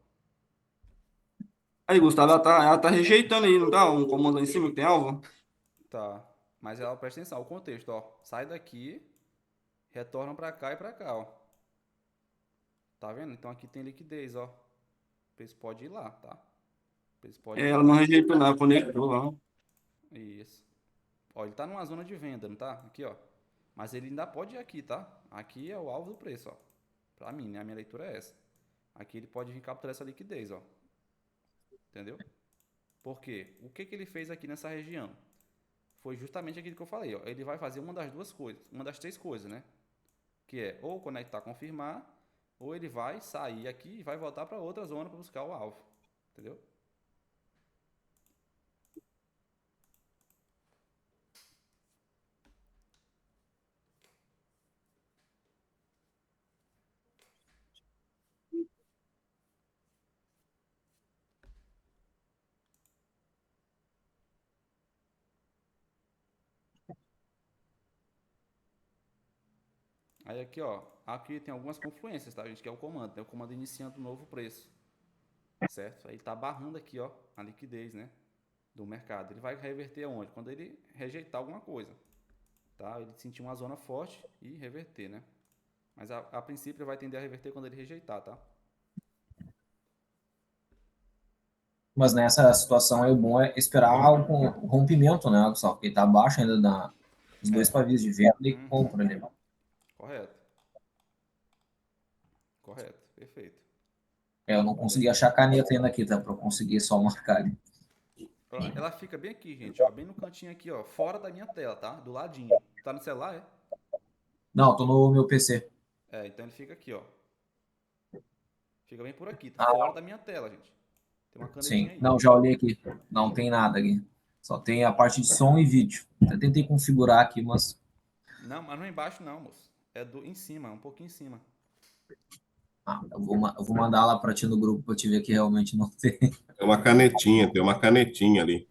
Aí, Gustavo, ela tá rejeitando aí, não tá? Um comando lá em cima que tem alvo?
Tá. Mas ela presta atenção, o contexto, ó. Sai daqui, retorna pra cá e pra cá, ó. Tá vendo? Então aqui tem liquidez, ó. O preço pode ir lá, tá? O preço pode ir
Ela
lá.
não rejeitou nada, conectou lá.
Isso. Ó, ele tá numa zona de venda, não tá? Aqui, ó. Mas ele ainda pode ir aqui, tá? Aqui é o alvo do preço, ó. Pra mim, né? A minha leitura é essa. Aqui ele pode vir capturar essa liquidez, ó. Entendeu? Por quê? O que ele fez aqui nessa região? Foi justamente aquilo que eu falei, ó. Ele vai fazer uma das duas coisas, uma das três coisas, né? Que é ou conectar, confirmar, ou ele vai sair aqui e vai voltar para outra zona para buscar o alvo. Entendeu? Aí aqui, ó, aqui tem algumas confluências, tá, gente? Que é o comando, né? O comando iniciando um novo preço, certo? Aí tá barrando aqui, ó, a liquidez, né? Do mercado. Ele vai reverter aonde? Quando ele rejeitar alguma coisa, tá? Ele sentir uma zona forte e reverter, né? Mas a princípio ele vai tender a reverter quando ele rejeitar, tá?
Mas nessa situação aí, o bom é esperar o rompimento, né, Gustavo? Porque tá abaixo ainda dos dois
É.
pavios de venda e compra ali.
Correto. Correto. Perfeito.
Eu não consegui achar a caneta ainda aqui, tá? Pra eu conseguir só marcar ali.
Ela fica bem aqui, gente, ó. Bem no cantinho aqui, ó. Fora da minha tela, tá? Do ladinho. Tá no celular, é?
Não, tô no meu PC.
É, então ele fica aqui, ó. Fica bem por aqui. Tá fora da minha tela, gente. Tem uma canetinha
Sim.
aí.
Não, já olhei aqui. Não tem nada aqui. Só tem a parte de som e vídeo. Até tentei configurar aqui, mas...
Não, mas não é embaixo não, moço. É em cima, um pouquinho em cima.
Eu vou mandar lá pra ti no grupo pra te ver que realmente não tem.
Tem uma canetinha ali,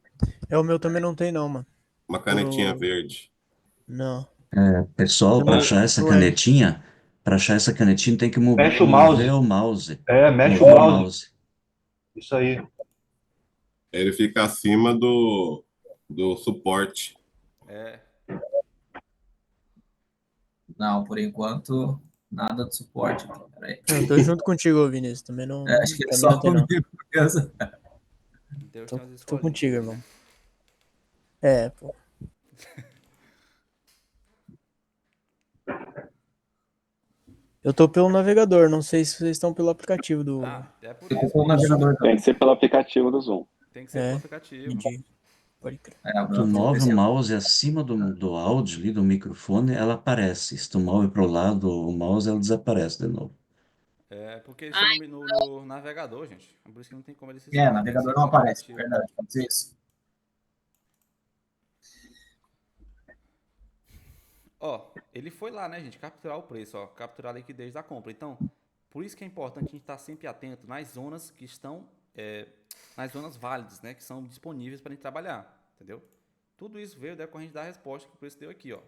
É, o meu também não tem não, mano.
uma canetinha verde.
Não.
Pessoal, para achar essa canetinha, tem que
Mexe o
mover
mouse.
o mouse.
Mexe o
Mover
mouse. Isso aí.
Ele fica acima do suporte.
É.
Não, por enquanto, nada de suporte. Peraí.
Eu tô junto contigo, Vinícius. Também não.
Acho que é
Também
só
não tem, não.
comigo mesmo.
Deus
Tô,
tem umas
tô contigo,
escolinhas,
irmão. É, pô. Eu tô pelo navegador, não sei se vocês estão pelo aplicativo do.
Tá, é por
Eu tô
isso.
com o navegador
Tem
também.
que ser pelo aplicativo do Zoom.
Tem que ser pelo
É,
aplicativo.
entendi. Pode crer.
Tu
Eu
move o
pensei,
mouse acima do áudio ali, do microfone, ela aparece. Se tu move para o lado o mouse, ela desaparece de novo.
É porque eles estão no navegador, gente. É por isso que não tem como eles se
é,
espalhar. Tem que ser
navegador não
pelo
aparece,
aplicativo.
verdade, pode ser isso.
Ó, ele foi lá, né, gente, capturar o preço, ó, capturar a liquidez da compra. Então, por isso que é importante a gente estar sempre atento nas zonas que estão, nas zonas válidas, né, que são disponíveis para a gente trabalhar, entendeu? Tudo isso veio decorrente da resposta que o preço deu aqui, ó.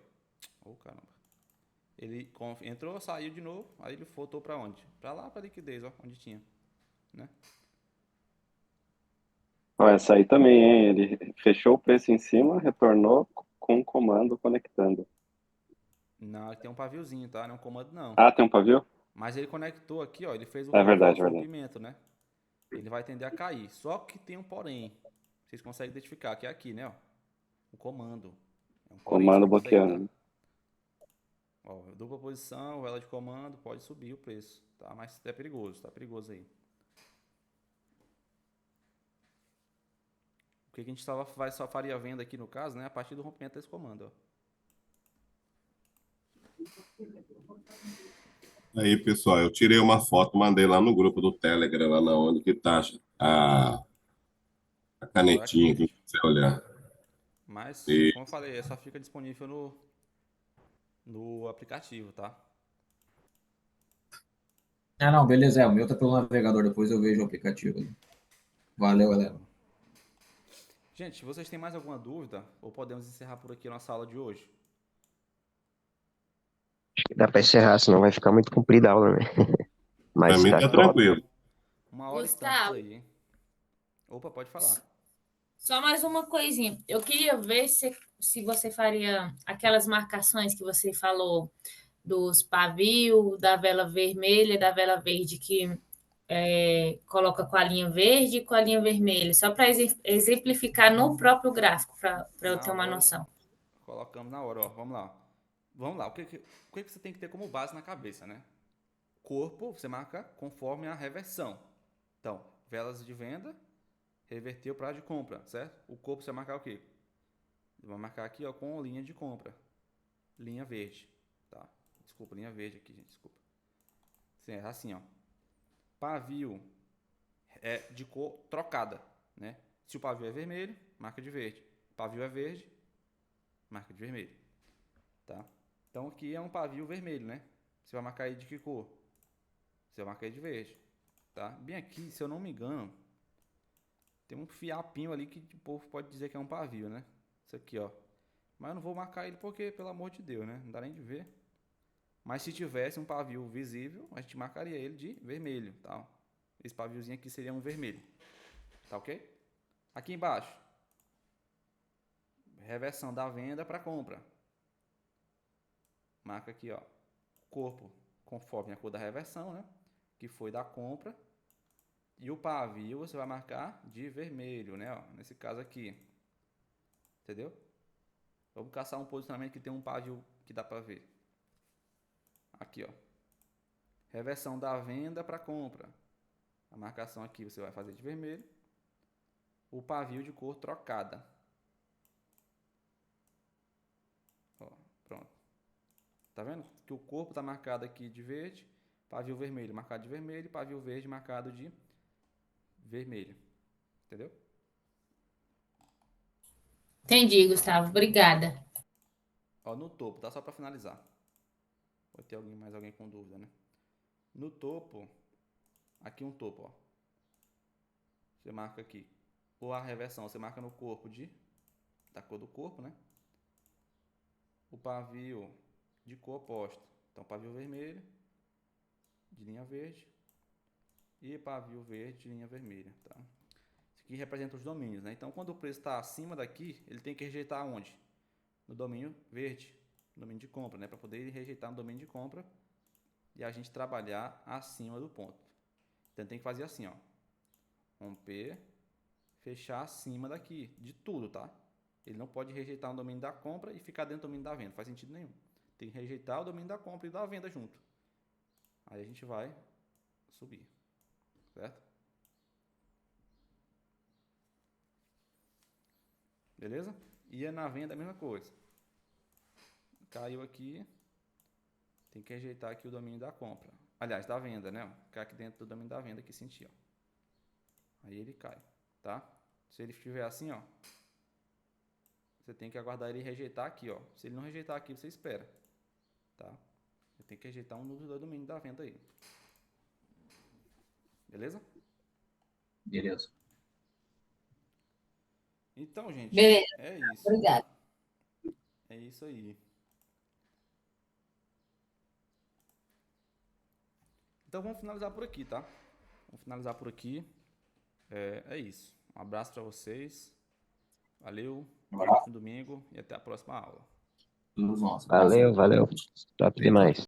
Ô, caramba. Ele entrou, saiu de novo, aí ele voltou para onde? Para lá, para liquidez, ó, onde tinha, né?
Ó, essa aí também, hein? Ele fechou o preço em cima, retornou com o comando conectando.
Não, tem um paviozinho, tá? Não é um comando, não.
Ah, tem um pavio?
Mas ele conectou aqui, ó, ele fez o
É verdade,
falso
verdade.
rompimento, né? Ele vai tender a cair. Só que tem um porém. Vocês conseguem identificar que é aqui, né? Ó, o comando. É um porém
Comando
escondido aí, tá?
bloqueando.
Ó, dupla posição, vela de comando, pode subir o preço, tá? Mas é perigoso, tá perigoso aí. O que a gente só faria a venda aqui no caso, né? A partir do rompimento desse comando, ó.
Aí, pessoal, eu tirei uma foto, mandei lá no grupo do Telegram, lá na onde que tá a
Agora aqui,
canetinha aqui,
gente.
pra você olhar.
Mas,
E
como eu falei, essa fica disponível no aplicativo, tá?
Ah, não, beleza, o meu tá pelo navegador, depois eu vejo o aplicativo ali. Valeu, galera.
Gente, vocês têm mais alguma dúvida? Ou podemos encerrar por aqui a nossa aula de hoje?
Acho que dá para encerrar, senão vai ficar muito comprida a aula, né?
pra
Mas
mim
tá
tá
top.
tranquilo.
Uma hora e tantos
Gustavo,
aí, hein? Opa, pode falar.
só mais uma coisinha. Eu queria ver se você faria aquelas marcações que você falou dos pavios, da vela vermelha, da vela verde, que coloca com a linha verde e com a linha vermelha, só para exemplificar no próprio gráfico, para eu ter
Na
uma
hora,
noção.
colocamos na hora, ó. Vamos lá. Vamos lá. O que você tem que ter como base na cabeça, né? Corpo, você marca conforme a reversão. Então, velas de venda, reverter o prazo de compra, certo? O corpo você vai marcar o quê? Vai marcar aqui, ó, com linha de compra. Linha verde, tá? Desculpa, linha verde aqui, gente, desculpa. Assim, ó. Pavio é de cor trocada, né? Se o pavio é vermelho, marca de verde. Pavio é verde, marca de vermelho, tá? Então aqui é um pavio vermelho, né? Você vai marcar aí de que cor? Você vai marcar aí de verde, tá? Bem aqui, se eu não me engano, tem um fiapinho ali que o povo pode dizer que é um pavio, né? Isso aqui, ó. Mas eu não vou marcar ele porque, pelo amor de Deus, né? Não dá nem de ver. Mas se tivesse um pavio visível, a gente marcaria ele de vermelho, tá? Esse paviozinho aqui seria um vermelho, tá ok? Aqui embaixo, reversão da venda para compra. Marca aqui, ó, corpo conforme a cor da reversão, né? Que foi da compra. E o pavio você vai marcar de vermelho, né? Ó, nesse caso aqui, entendeu? Vamos caçar um posicionamento que tem um pavio que dá para ver. Aqui, ó. Reversão da venda para compra. A marcação aqui você vai fazer de vermelho. O pavio de cor trocada. Ó, pronto. Tá vendo? Que o corpo tá marcado aqui de verde, pavio vermelho marcado de vermelho, pavio verde marcado de vermelho. Entendeu?
Entendi, Gustavo. Obrigada.
Ó, no topo, tá? Só para finalizar. Pode ter mais alguém com dúvida, né? No topo, aqui um topo, ó. Você marca aqui. Ou a reversão, você marca no corpo da cor do corpo, né? O pavio de cor oposta. Então, pavio vermelho, de linha verde. E pavio verde, de linha vermelha, tá? Isso aqui representa os domínios, né? Então, quando o preço está acima daqui, ele tem que rejeitar onde? No domínio verde, no domínio de compra, né? Para poder rejeitar no domínio de compra e a gente trabalhar acima do ponto. Então, tem que fazer assim, ó. Romper, fechar acima daqui, de tudo, tá? Ele não pode rejeitar o domínio da compra e ficar dentro do domínio da venda, não faz sentido nenhum. Tem que rejeitar o domínio da compra e da venda junto. Aí a gente vai subir, certo? Beleza? E na venda a mesma coisa. Caiu aqui. Tem que rejeitar aqui o domínio da compra. Aliás, da venda, né? Ficar aqui dentro do domínio da venda aqui, sentir, ó. Aí ele cai, tá? Se ele estiver assim, ó, você tem que aguardar ele rejeitar aqui, ó. Se ele não rejeitar aqui, você espera, tá? Você tem que rejeitar um dos dois domínios da venda aí. Beleza?
Beleza.
Então, gente,
Beleza.
é isso.
Obrigada.
É isso aí. Então vamos finalizar por aqui, tá? Vamos finalizar por aqui. É isso. Um abraço para vocês. Valeu.
Um abraço.
Domingo e até a próxima aula.
Todos nós.
Valeu, valeu. Top demais.